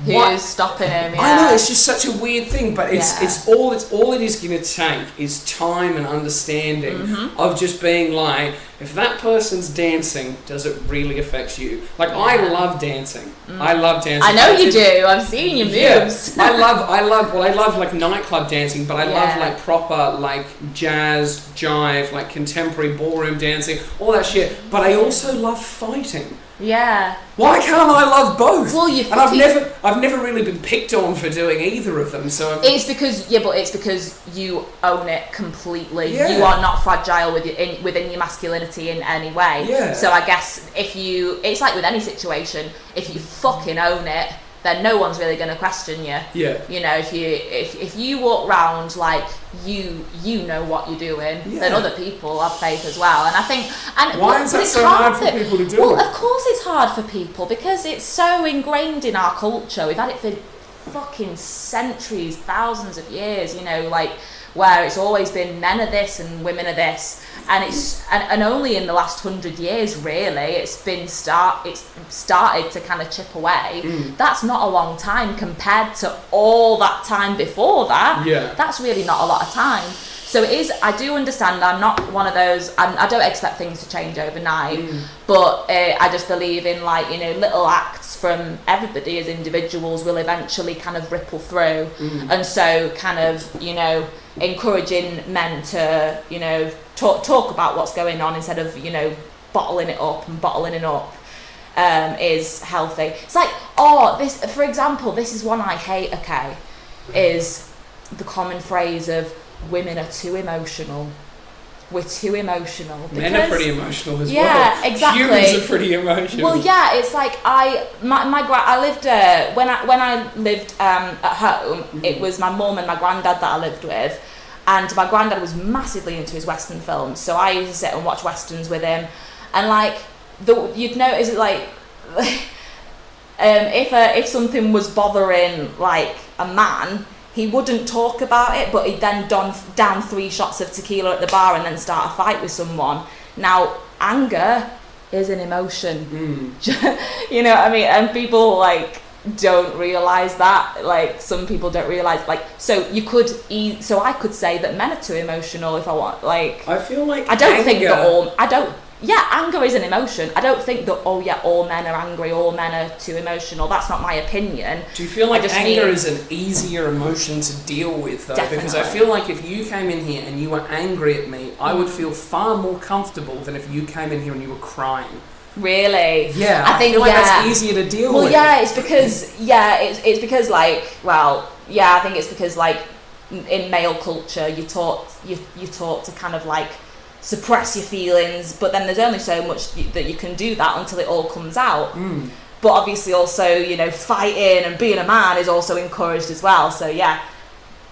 who's stopping him? I know, it's just such a weird thing, but it's all it is going to take is time and understanding of just being like, if that person's dancing, does it really affect you? Like, I love dancing. I love dancing. I know you do. I've seen your moves. I love like nightclub dancing, but I love like proper like jazz, jive, like contemporary ballroom dancing, all that shit. But I also love fighting. Yeah. Why can't I love both? Well, I've never really been picked on for doing either of them. So it's because you own it completely. You are not fragile within your masculinity in any way. Yeah. So I guess it's like with any situation, if you fucking own it, then no one's really going to question you. Yeah. You know, if you walk around like you know what you're doing, then other people have faith as well. And I think, why is that so hard for people to do? Well, of course it's hard for people because it's so ingrained in our culture. We've had it for fucking centuries, thousands of years. You know, like where it's always been men are this and women are this. And it's and only in the last 100 years, really, it's started to kind of chip away. That's not a long time compared to all that time before that. Yeah. That's really not a lot of time. So it is, I do understand, I'm not one of those, I don't expect things to change overnight, but I just believe in like, you know, little acts from everybody as individuals will eventually kind of ripple through. And so kind of, you know, encouraging men to, you know, talk about what's going on instead of, you know, bottling it up is healthy. It's like, this, for example, this is one I hate, okay, is the common phrase of women are too emotional. We're too emotional. Men are pretty emotional as well. Yeah, exactly. Humans are pretty emotional. Well, yeah, it's like I lived when I lived at home. It was my mum and my granddad that I lived with, and my granddad was massively into his Western films. So I used to sit and watch Westerns with him, and like you'd notice like if something was bothering like a man, he wouldn't talk about it, but he'd then down 3 shots of tequila at the bar and then start a fight with someone. Now, anger is an emotion. You know what I mean? And people like don't realise that. Like some people don't realise. Like so you could so I could say that men are too emotional if I want. Like I feel like I don't anger, think that all. I don't. Yeah, anger is an emotion. I don't think that, all men are angry, all men are too emotional. That's not my opinion. Do you feel like anger is an easier emotion to deal with, though? Definitely. Because I feel like if you came in here and you were angry at me, I would feel far more comfortable than if you came in here and you were crying. Really? Yeah, I think feel like that's easier to deal with. Well, yeah, it's because, it's because, like, well, yeah, I think it's because, like, in male culture, you're taught to kind of, like, suppress your feelings, but then there's only so much that you can do that until it all comes out. But obviously also, you know, fighting and being a man is also encouraged as well. So yeah,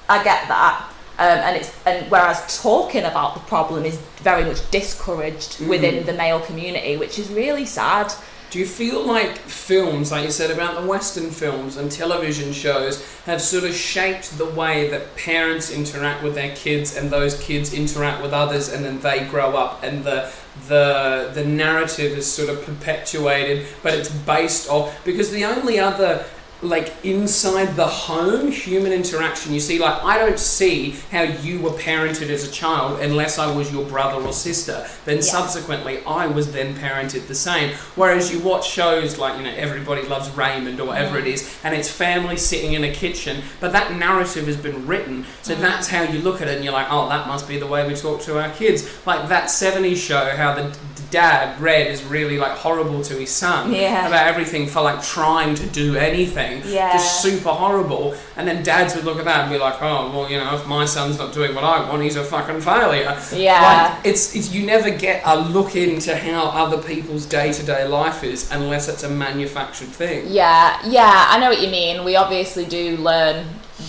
I get that. And whereas talking about the problem is very much discouraged within the male community, which is really sad. Do you feel like films, like you said about the Western films and television shows, have sort of shaped the way that parents interact with their kids and those kids interact with others, and then they grow up and the narrative is sort of perpetuated, but it's based off, because the only other like inside the home human interaction you see, like I don't see how you were parented as a child unless I was your brother or sister, then subsequently I was then parented the same. Whereas you watch shows like, you know, Everybody Loves Raymond or whatever it is, and it's family sitting in a kitchen, but that narrative has been written, so that's how you look at it and you're like, oh, that must be the way we talk to our kids. Like that 70s show, how the dad Red is really like horrible to his son about everything, for like trying to do anything, just super horrible, and then dads would look at that and be like, oh well, you know, if my son's not doing what I want, he's a fucking failure. Like, it's you never get a look into how other people's day-to-day life is unless it's a manufactured thing. I know what you mean. We obviously do learn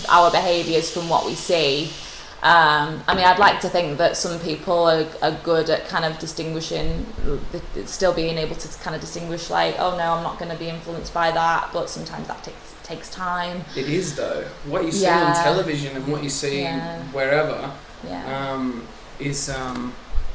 our behaviours from what we see. I mean, I'd like to think that some people are good at kind of distinguishing, still being able to kind of distinguish, like, oh no, I'm not going to be influenced by that, but sometimes that takes time. It is, though. What you see on television and what you see wherever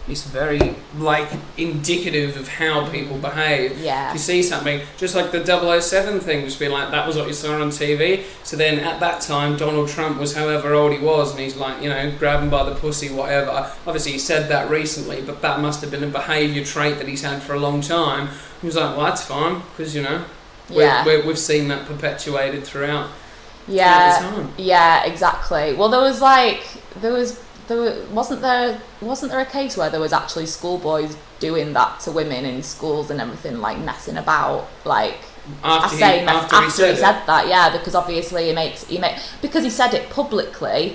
is very, like, indicative of how people behave. You see something, just like the 007 thing, just be like, that was what you saw on TV. So then at that time, Donald Trump was however old he was, and he's like, you know, grab him by the pussy, whatever. Obviously he said that recently, but that must have been a behaviour trait that he's had for a long time. He was like, well, that's fine, because, you know, we've seen that perpetuated throughout the time. Yeah, exactly. Well, wasn't there a case where there was actually schoolboys doing that to women in schools and everything, like messing about, like after he said that, because obviously because he said it publicly.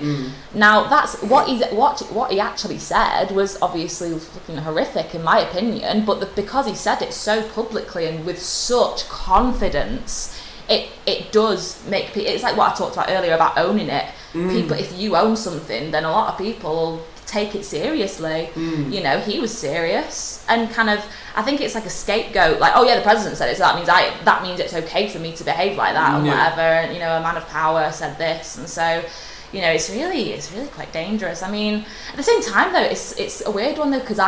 Now that's what he actually said was obviously fucking horrific in my opinion, but because he said it so publicly and with such confidence, it does make people, it's like what I talked about earlier about owning it. People, if you own something, then a lot of people take it seriously. You know, he was serious, and kind of, I think it's like a scapegoat, like, oh yeah, the president said it, so that means it's okay for me to behave like that or whatever, and, you know, a man of power said this, and so, you know, it's really quite dangerous. I mean, at the same time though, it's a weird one though, because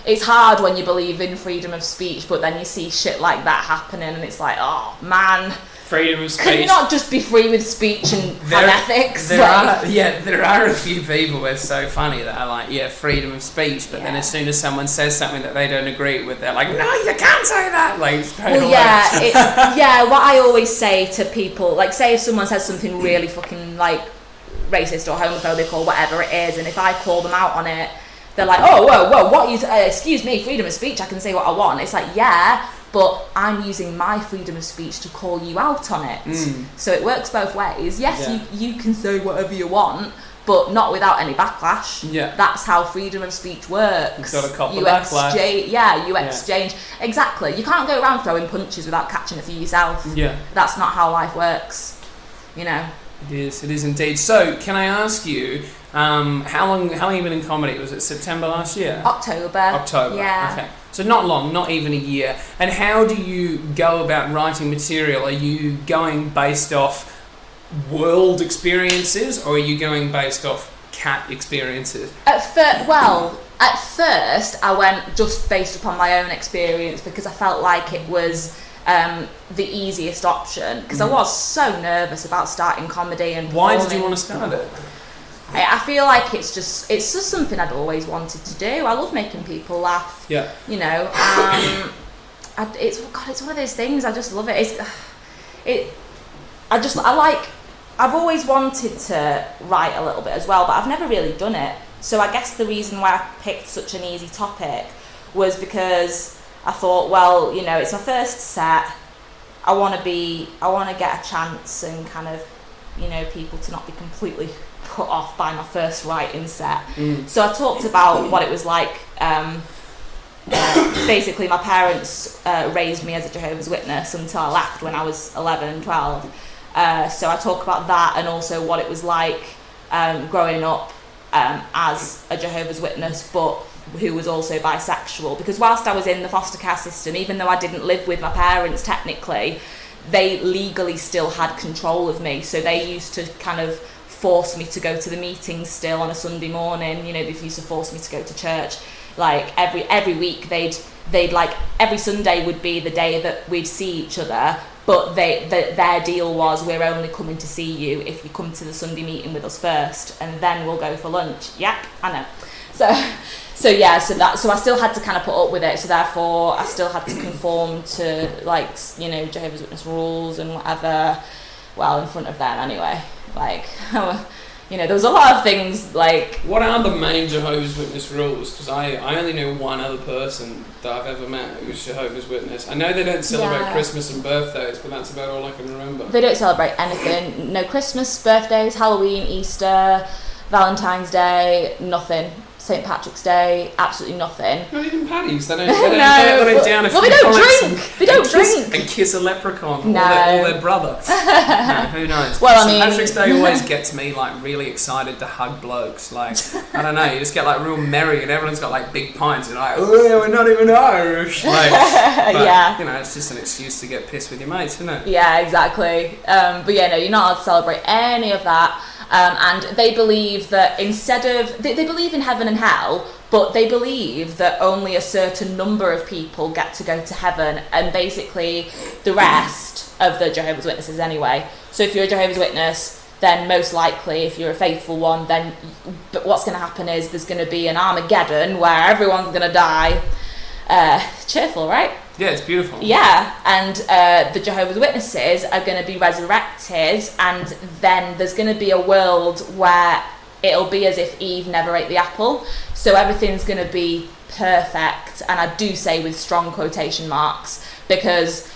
it's hard when you believe in freedom of speech, but then you see shit like that happening, and it's like, oh man. freedom of speech. Can you not just be free with speech and have ethics? There are a few people that's so funny that are like, yeah, freedom of speech, but then as soon as someone says something that they don't agree with, they're like, no, you can't say that. Like, what I always say to people, like, say if someone says something really fucking like racist or homophobic or whatever it is, and if I call them out on it, they're like, oh, whoa, what you, excuse me, freedom of speech, I can say what I want. It's like, yeah, but I'm using my freedom of speech to call you out on it. So it works both ways. Yes, you can say whatever you want, but not without any backlash. Yeah. That's how freedom of speech works. You've got to cop the backlash. You exchange. Exactly. You can't go around throwing punches without catching a few yourself. Yeah. That's not how life works, you know. It is indeed. So, can I ask you, how long have you been in comedy? Was it September last year? October. Yeah. Okay. So not long, not even a year. And how do you go about writing material? Are you going based off world experiences, or are you going based off cat experiences? At first, I went just based upon my own experience because I felt like it was the easiest option, because I was so nervous about starting comedy and Why did you want to start it? I feel like it's just something I'd always wanted to do. I love making people laugh. Yeah. You know, it's one of those things. I just love it. I've always wanted to write a little bit as well, but I've never really done it. So I guess the reason why I picked such an easy topic was because I thought, well, you know, it's my first set. I want to get a chance and kind of, you know, people to not be completely put off by my first writing set. So I talked about what it was like. Basically, my parents raised me as a Jehovah's Witness until I left when I was 11, 12. So I talk about that, and also what it was like growing up as a Jehovah's Witness, but who was also bisexual. Because whilst I was in the foster care system, even though I didn't live with my parents technically, they legally still had control of me. So they used to kind of force me to go to the meetings still on a Sunday morning. You know, they used to force me to go to church. Like every week, they'd like every Sunday would be the day that we'd see each other. But their deal was, we're only coming to see you if you come to the Sunday meeting with us first, and then we'll go for lunch. Yep, I know. So I still had to kind of put up with it. So therefore, I still had to conform to, like, you know, Jehovah's Witness rules and whatever. Well, in front of them anyway. Like, you know, there was a lot of things like... What are the main Jehovah's Witness rules? Because I only know one other person that I've ever met who's Jehovah's Witness. I know they don't celebrate Christmas and birthdays, but that's about all I can remember. They don't celebrate anything. No Christmas, birthdays, Halloween, Easter, Valentine's Day, nothing. St. Patrick's Day, absolutely nothing. Not even Paddy's. They don't down a few they don't drink. They don't drink. And kiss a leprechaun or their brother. No, who knows? Well, St. Patrick's Day always gets me like really excited to hug blokes. Like, I don't know, you just get like real merry and everyone's got like big pints and like, oh, we're not even Irish. Like, but, you know, it's just an excuse to get pissed with your mates, isn't it? Yeah, exactly. But yeah, no, you're not allowed to celebrate any of that. And they believe that instead of... They believe in heaven and hell, but they believe that only a certain number of people get to go to heaven, and basically the rest of the Jehovah's Witnesses anyway. So if you're a Jehovah's Witness, then most likely, if you're a faithful one, then but what's going to happen is there's going to be an Armageddon where everyone's going to die. Cheerful, right? Yeah, it's beautiful. Yeah, and the Jehovah's Witnesses are going to be resurrected, and then there's going to be a world where it'll be as if Eve never ate the apple. So everything's going to be perfect, and I do say with strong quotation marks, because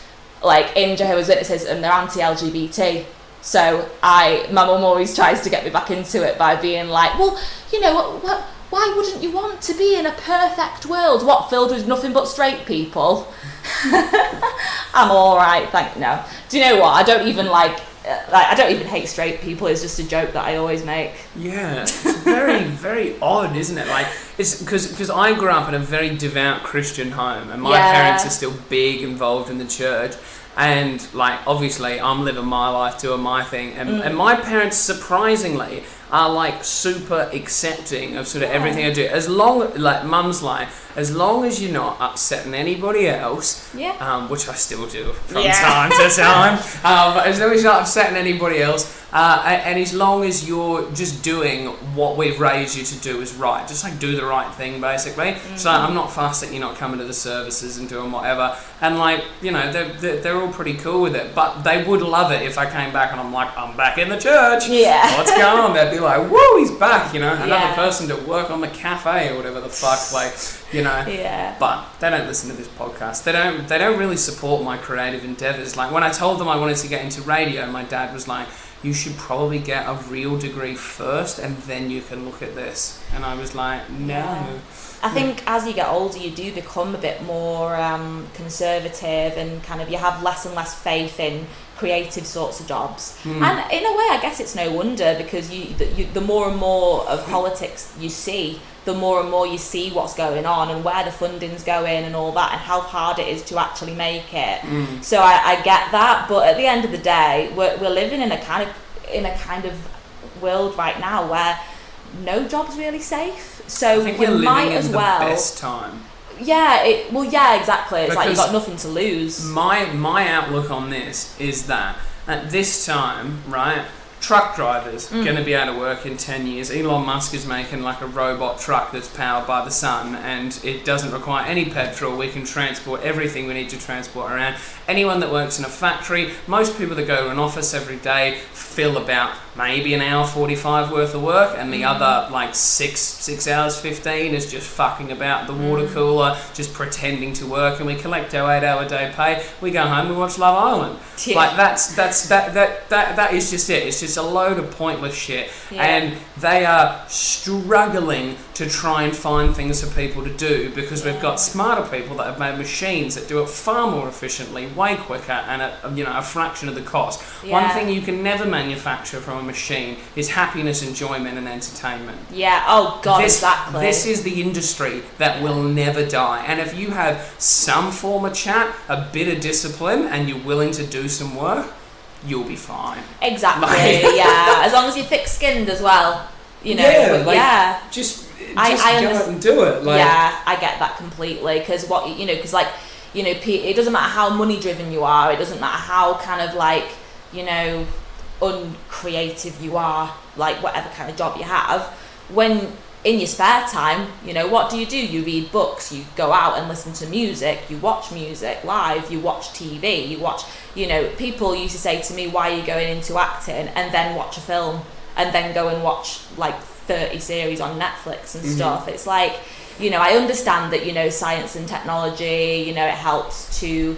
like in Jehovah's Witnesses, and they're anti-LGBT. So my mum always tries to get me back into it by being like, well, you know, why wouldn't you want to be in a perfect world? What, filled with nothing but straight people? I'm all right, no. Do you know what? I don't even I don't even hate straight people. It's just a joke that I always make. Yeah, it's very, very odd, isn't it? Like, it's because I grew up in a very devout Christian home, and my parents are still big involved in the church. And like, obviously, I'm living my life, doing my thing, and my parents surprisingly are like super accepting of sort of everything I do. As long, like mum's like, as long as you're not upsetting anybody else, which I still do from time to time, but as long as you're not upsetting anybody else, and as long as you're just doing what we've raised you to do is right, just like do the right thing basically. So I'm not fussed that you're not coming to the services and doing whatever, and like, you know, they're all pretty cool with it, but they would love it if I came back and I'm like, I'm back in the church, what's going on? They'd be like, woo, he's back, you know, another person to work on the cafe or whatever the fuck, like, you know. But they don't listen to this podcast. They don't really support my creative endeavors. Like when I told them I wanted to get into radio, my dad was like, you should probably get a real degree first and then you can look at this. And I was like, no. I think as you get older, you do become a bit more conservative, and kind of you have less and less faith in creative sorts of jobs. And in a way, I guess it's no wonder, because the more and more of politics you see, the more and more you see what's going on and where the funding's going and all that, and how hard it is to actually make it. So I get that, but at the end of the day, we're living in a kind of world right now where no job's really safe. So I think we we're might living as in well. the best time. Exactly. It's like you've got nothing to lose. My outlook on this is that at this time, right, truck drivers going to be able to work in 10 years. Elon Musk is making like a robot truck that's powered by the sun, and it doesn't require any petrol. We can transport everything we need to transport around. Anyone that works in a factory, most people that go to an office every day fill about maybe an hour 45 worth of work, and the other like 6 hours 15 is just fucking about the water cooler, just pretending to work, and we collect our 8-hour day pay. We go home, we watch Love Island. Like that is just it. It's just a load of pointless shit, and they are struggling to try and find things for people to do, because we've got smarter people that have made machines that do it far more efficiently, way quicker, and at a fraction of the cost. One thing you can never manufacture from a machine is happiness, enjoyment, and entertainment. Exactly. This is the industry that will never die, and if you have some form of chat, a bit of discipline, and you're willing to do some work, you'll be fine. Exactly. As long as you're thick-skinned as well, you know. Just I go out and do it. Like, I get that completely, because it doesn't matter how money driven you are, it doesn't matter how kind of like, you know, uncreative you are, like whatever kind of job you have, when in your spare time, you know, what do? You read books, you go out and listen to music, you watch music live, you watch TV, you watch, you know, people used to say to me, why are you going into acting, and then watch a film, and then go and watch like 30 series on Netflix and stuff. It's like, you know, I understand that, you know, science and technology, you know, it helps to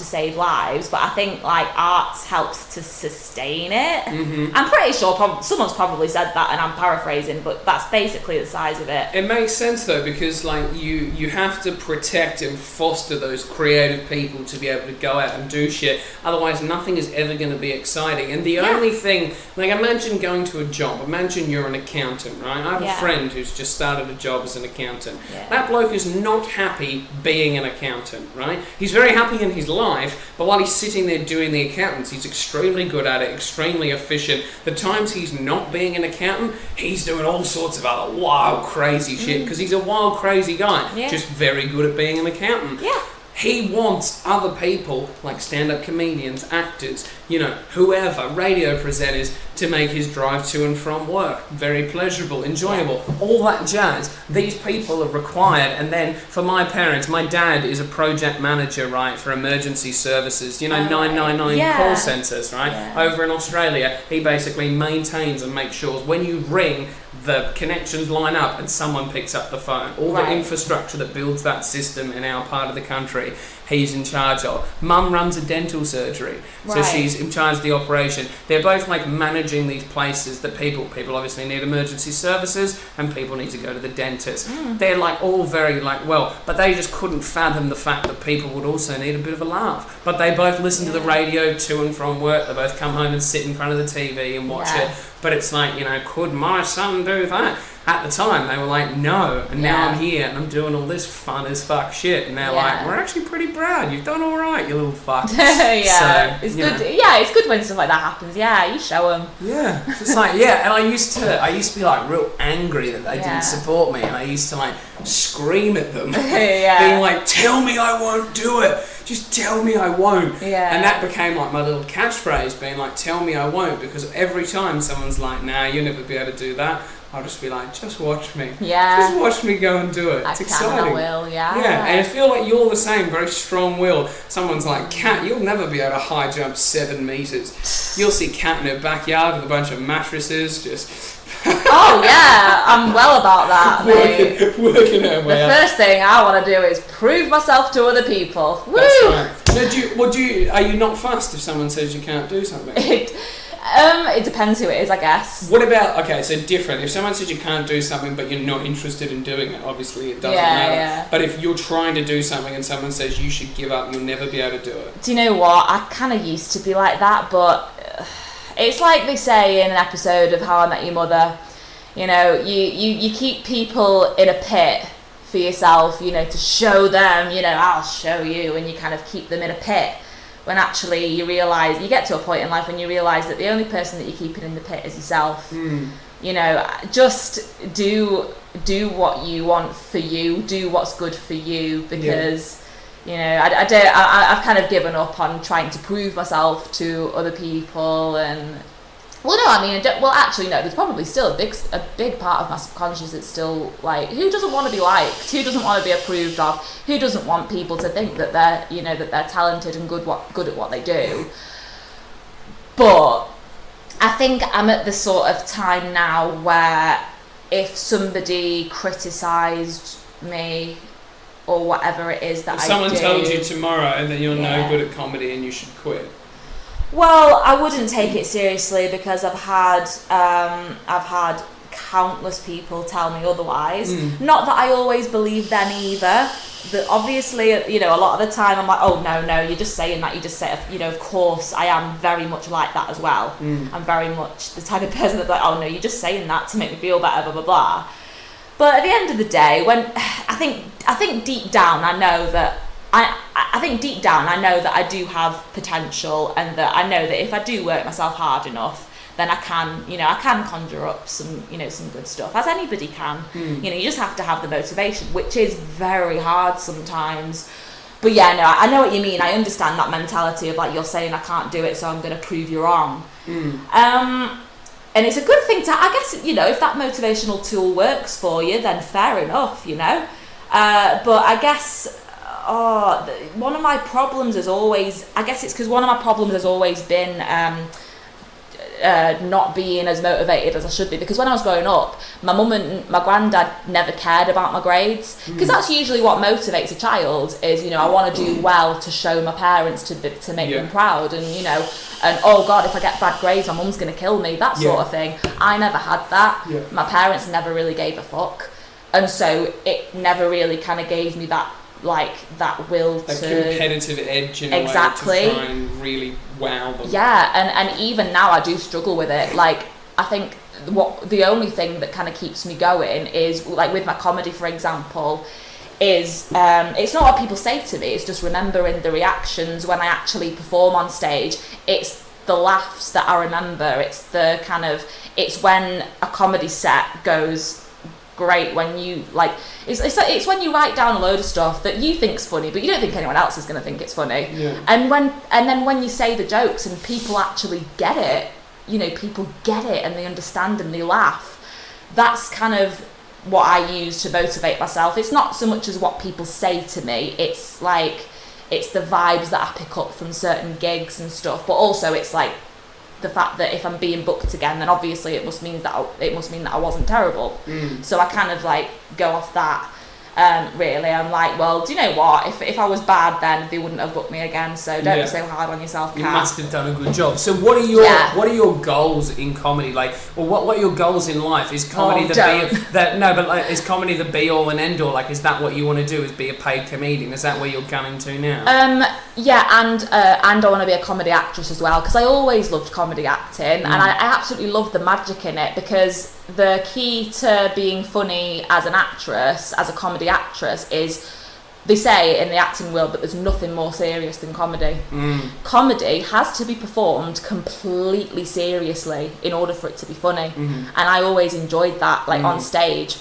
save lives, but I think like arts helps to sustain it. I'm pretty sure someone's probably said that, and I'm paraphrasing, but that's basically the size of it. It makes sense though, because like you have to protect and foster those creative people to be able to go out and do shit, otherwise nothing is ever going to be exciting. And the only thing, like, imagine going to a job, imagine you're an accountant, right? I have a friend who's just started a job as an accountant. That bloke is not happy being an accountant, right? He's very happy in his life, but while he's sitting there doing the accountants, he's extremely good at it, extremely efficient. The times he's not being an accountant, he's doing all sorts of other wild, crazy shit, because he's a wild, crazy guy, just very good at being an accountant. He wants other people, like stand-up comedians, actors, you know, whoever, radio presenters, to make his drive to and from work very pleasurable, enjoyable, all that jazz. These people are required. And then for my parents, my dad is a project manager, right, for emergency services, you know, 999 call centres, right, over in Australia. He basically maintains and makes sure when you ring, the connections line up and someone picks up the phone. All the infrastructure that builds that system in our part of the country, he's in charge of. Mum runs a dental surgery, so she's in charge of the operation. They're both like managing these places that people obviously need emergency services, and people need to go to the dentist. They're like all very like, well, but they just couldn't fathom the fact that people would also need a bit of a laugh. But they both listen to the radio to and from work. They both come home and sit in front of the TV and watch it. But it's like, you know, could my son do that? at the time they were like, no, and now Yeah. I'm here and I'm doing all this fun as fuck shit, and they're Yeah. like, we're actually pretty proud, you've done all right, you little fuck. Yeah, So, it's you good. know. Yeah, it's good when stuff like that happens. Yeah, you show them. Yeah, it's like, yeah, and I used to be like real angry that they Yeah. didn't support me, and I used to like scream at them, Yeah. being like, tell me I won't do it, just tell me I won't. Yeah. And that became like my little catchphrase, being like, tell me I won't, because every time someone's like, nah, you'll never be able to do that, I'll just be like, just watch me. Yeah. Just watch me go and do it. I It's can, exciting. I will, yeah. Yeah, and I feel like you're the same, very strong-willed. Someone's like, Kat, you'll never be able to high jump 7 meters. You'll see Kat in her backyard with a bunch of mattresses, just Oh yeah, I'm well about that, mate. working her The way up. first thing I want to do is prove myself to other people. Woo! That's right. Now, are you not fussed if someone says you can't do something? It depends who it is, I guess. What about, okay, so different. If someone says you can't do something but you're not interested in doing it, obviously it doesn't matter. Yeah. But if you're trying to do something and someone says you should give up, you'll never be able to do it. Do you know what? I kind of used to be like that, but it's like they say in an episode of How I Met Your Mother, you know, you keep people in a pit for yourself, you know, to show them, you know, I'll show you, and you kind of keep them in a pit. When actually you realise, you get to a point in life when you realise that the only person that you're keeping in the pit is yourself. You know, just do what you want for you, do what's good for you, because you know, I've kind of given up on trying to prove myself to other people. And well, no, I mean, actually, no, there's probably still a big part of my subconscious that's still like, who doesn't want to be liked? Who doesn't want to be approved of? Who doesn't want people to think that they're, you know, that they're talented and good at what they do? But I think I'm at the sort of time now where if somebody criticised me or whatever it is that if someone do, told you tomorrow that you're Yeah. no good at comedy and you should quit. well, I wouldn't take it seriously, because I've had countless people tell me otherwise. Not that I always believe them either. That obviously, you know, a lot of the time I'm like, oh no, you're just saying that. You just say, you know, of course I am very much like that as well. I'm very much the type of person that's like, oh no, you're just saying that to make me feel better, blah blah blah. But at the end of the day, when I think deep down I know that I think deep down I know that I do have potential, and that I know that if I do work myself hard enough, then I can conjure up some good stuff, as anybody can. You know, you just have to have the motivation, which is very hard sometimes. But yeah, no, I know what you mean. I understand that mentality of like, you're saying I can't do it, so I'm going to prove you wrong. And it's a good thing to, I guess, you know, if that motivational tool works for you, then fair enough, you know. But I guess, one of my problems has always, I guess it's because one of my problems has always been not being as motivated as I should be. Because when I was growing up, my mum and my granddad never cared about my grades, because that's usually what motivates a child, is, you know, I want to do well to show my parents, to make them proud, and you know, and oh god, if I get bad grades my mum's going to kill me, that sort of thing. I never had that. My parents never really gave a fuck, and so it never really kind of gave me that, like, that will That to competitive edge in Exactly. a way to try and really wow them. Yeah, and even now I do struggle with it. Like, I think the only thing that kind of keeps me going is, like, with my comedy, for example, is it's not what people say to me, it's just remembering the reactions when I actually perform on stage. It's the laughs that I remember. It's the kind of, it's when a comedy set goes great, when you like, it's when you write down a load of stuff that you think's funny, but you don't think anyone else is going to think it's funny. And then when you say the jokes and people actually get it, you know, people get it and they understand and they laugh. That's kind of what I use to motivate myself. It's not so much as what people say to me, it's like, it's the vibes that I pick up from certain gigs and stuff, but also it's like the fact that if I'm being booked again, then obviously it must mean that I wasn't terrible. So I kind of like go off that. Really, I'm like, well, do you know what? If I was bad, then they wouldn't have booked me again. So don't be so hard on yourself, Kat. You must have done a good job. So what are your goals in comedy? Like, well, what are your goals in life? Is comedy is comedy the be all and end all? Like, is that what you want to do? Is be a paid comedian? Is that where you're gunning to now? Yeah, and I want to be a comedy actress as well, because I always loved comedy acting, and I absolutely love the magic in it, because the key to being funny as an actress, as a comedy actress, is, they say in the acting world that there's nothing more serious than comedy. Comedy has to be performed completely seriously in order for it to be funny. And I always enjoyed that, like on stage,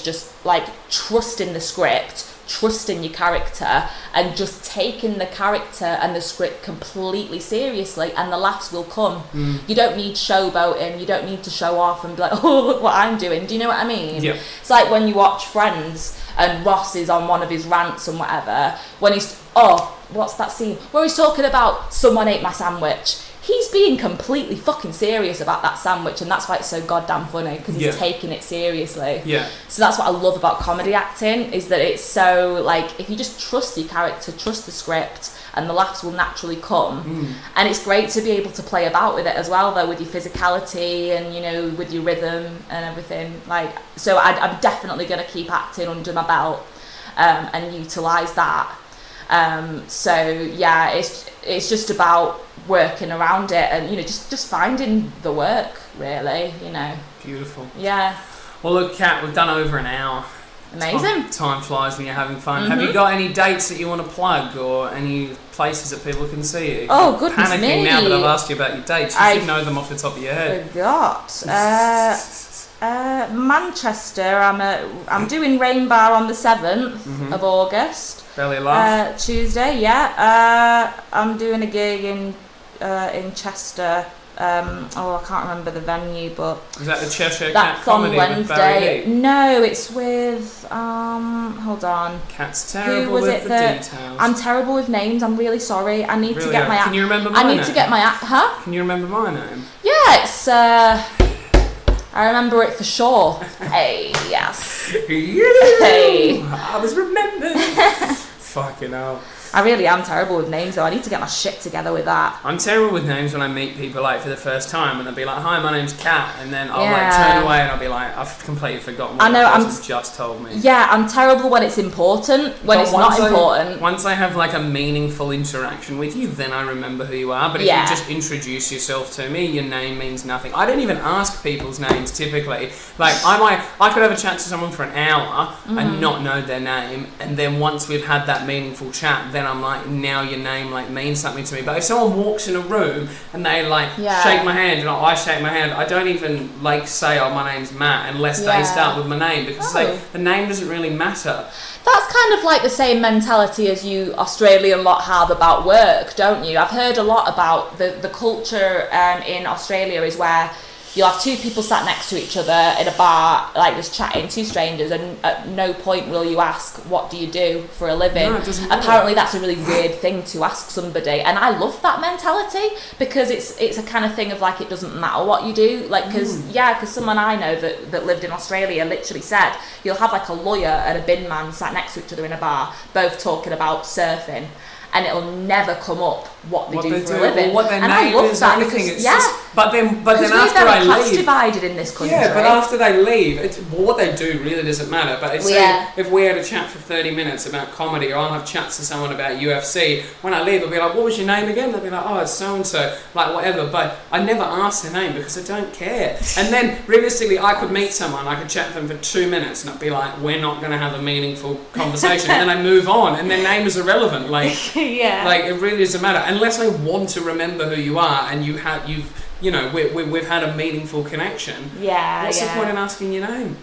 just like trusting the script, trusting your character, and just taking the character and the script completely seriously, and the laughs will come. You don't need showboating, you don't need to show off and be like, oh, look what I'm doing. Do you know what I mean? Yep. It's like when you watch Friends and Ross is on one of his rants and whatever, when he's, what's that scene where he's talking about someone ate my sandwich. He's being completely fucking serious about that sandwich, and that's why it's so goddamn funny, because he's taking it seriously. Yeah. So that's what I love about comedy acting, is that it's so, like, if you just trust your character, trust the script, and the laughs will naturally come. And it's great to be able to play about with it as well, though, with your physicality and, you know, with your rhythm and everything. Like, so I'm definitely going to keep acting under my belt and utilise that. So yeah, it's just about working around it, and, you know, just finding the work, really, you know. Beautiful. Yeah. Well, look, Kat, we've done over an hour. Amazing. Time flies when you're having fun. Have you got any dates that you want to plug, or any places that people can see you? Oh, goodness panicking me. now that I've asked you about your dates. You should know them off the top of your head. Forgot. Manchester. I'm doing Rain Bar on the 7th of August. Belly Laugh. Tuesday. Yeah. I'm doing a gig in Chester. I can't remember the venue, but is that the Cheshire Cat that's on Comedy with Barry Wednesday. Lee? No, it's with hold on. Kat's terrible Who was with it the that details. I'm terrible with names. I'm really sorry. I need to get my. Can you remember my name? I need to get my. Can you remember my name? Yeah, it's. I remember it for sure. Hey, yes. Hey. I was remembered. Fucking hell. I really am terrible with names, though. I need to get my shit together with that. I'm terrible with names when I meet people, like, for the first time, and they'll be like, hi, my name's Kat, and then I'll like turn away and I'll be like, I've completely forgotten what that person just told me. Yeah, I'm terrible when it's important. When it's not important. Once I have like a meaningful interaction with you, then I remember who you are. But if you just introduce yourself to me, your name means nothing. I don't even ask people's names typically. Like, I could have a chat to someone for an hour and not know their name, and then once we've had that meaningful chat, then I'm like, now your name like means something to me. But if someone walks in a room and they like shake my hand and I shake my hand, I don't even like say, oh, my name's Matt, unless they start with my name, because the name doesn't really matter. That's kind of like the same mentality as you Australian lot have about work, don't you? I've heard a lot about the culture in Australia is where you'll have two people sat next to each other in a bar, like just chatting, two strangers, and at no point will you ask, what do you do for a living? No, it doesn't matter. Apparently that's a really weird thing to ask somebody, and I love that mentality, because it's a kind of thing of like, it doesn't matter what you do, like, because someone I know that lived in Australia literally said, you'll have like a lawyer and a bin man sat next to each other in a bar, both talking about surfing, and it'll never come up what they do for a living. Or what their and name I love is that, or anything. because, It's just, but then after I class leave, divided in this country. yeah, but after they leave, what they do really doesn't matter. But it's if we had a chat for 30 minutes about comedy, or I'll have chats to someone about UFC, when I leave, I'll be like, what was your name again? They'll be like, oh, it's so and so, like whatever. But I never ask their name because I don't care. And then realistically, I could meet someone, I could chat to them for 2 minutes, and I'd be like, we're not going to have a meaningful conversation. And then I move on, and their name is irrelevant. Like, like it really doesn't matter unless I want to remember who you are, and we've had a meaningful connection. What's the point in asking your name?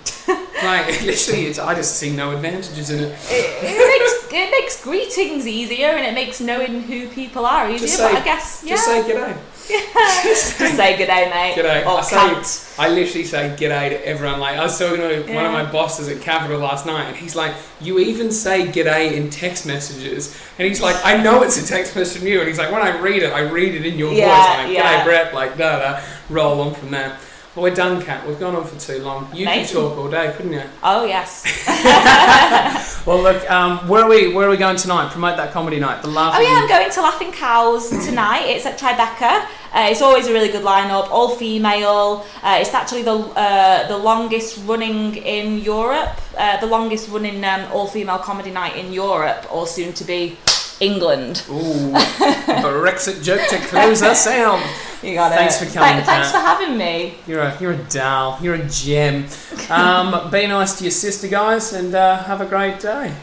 Like, literally, I just see no advantages in it. It makes greetings easier, and it makes knowing who people are easier. But I guess just say g'day. Just say g'day, mate. G'day. Or I literally say g'day to everyone. Like, I was talking to one of my bosses at Capital last night, and he's like, you even say g'day in text messages. And he's like, I know it's a text message from you. And he's like, when I read it in your voice. I'm like, g'day, Brett. Like, roll on from there. Well, we're done, Kat. We've gone on for too long. You could Amazing. talk all day, couldn't you? Oh yes. Well, look, where are we going tonight? Promote that comedy night. The Laughing. Oh yeah, I'm going to Laughing Cows tonight. It's at Tribeca. It's always a really good lineup, all female. It's actually the longest running in Europe, the longest running all female comedy night in Europe, or soon to be England. Ooh, a Brexit joke to close us out. You got Thanks it. for coming. Thanks for having me. You're a doll. You're a gem. Be nice to your sister, guys, and have a great day.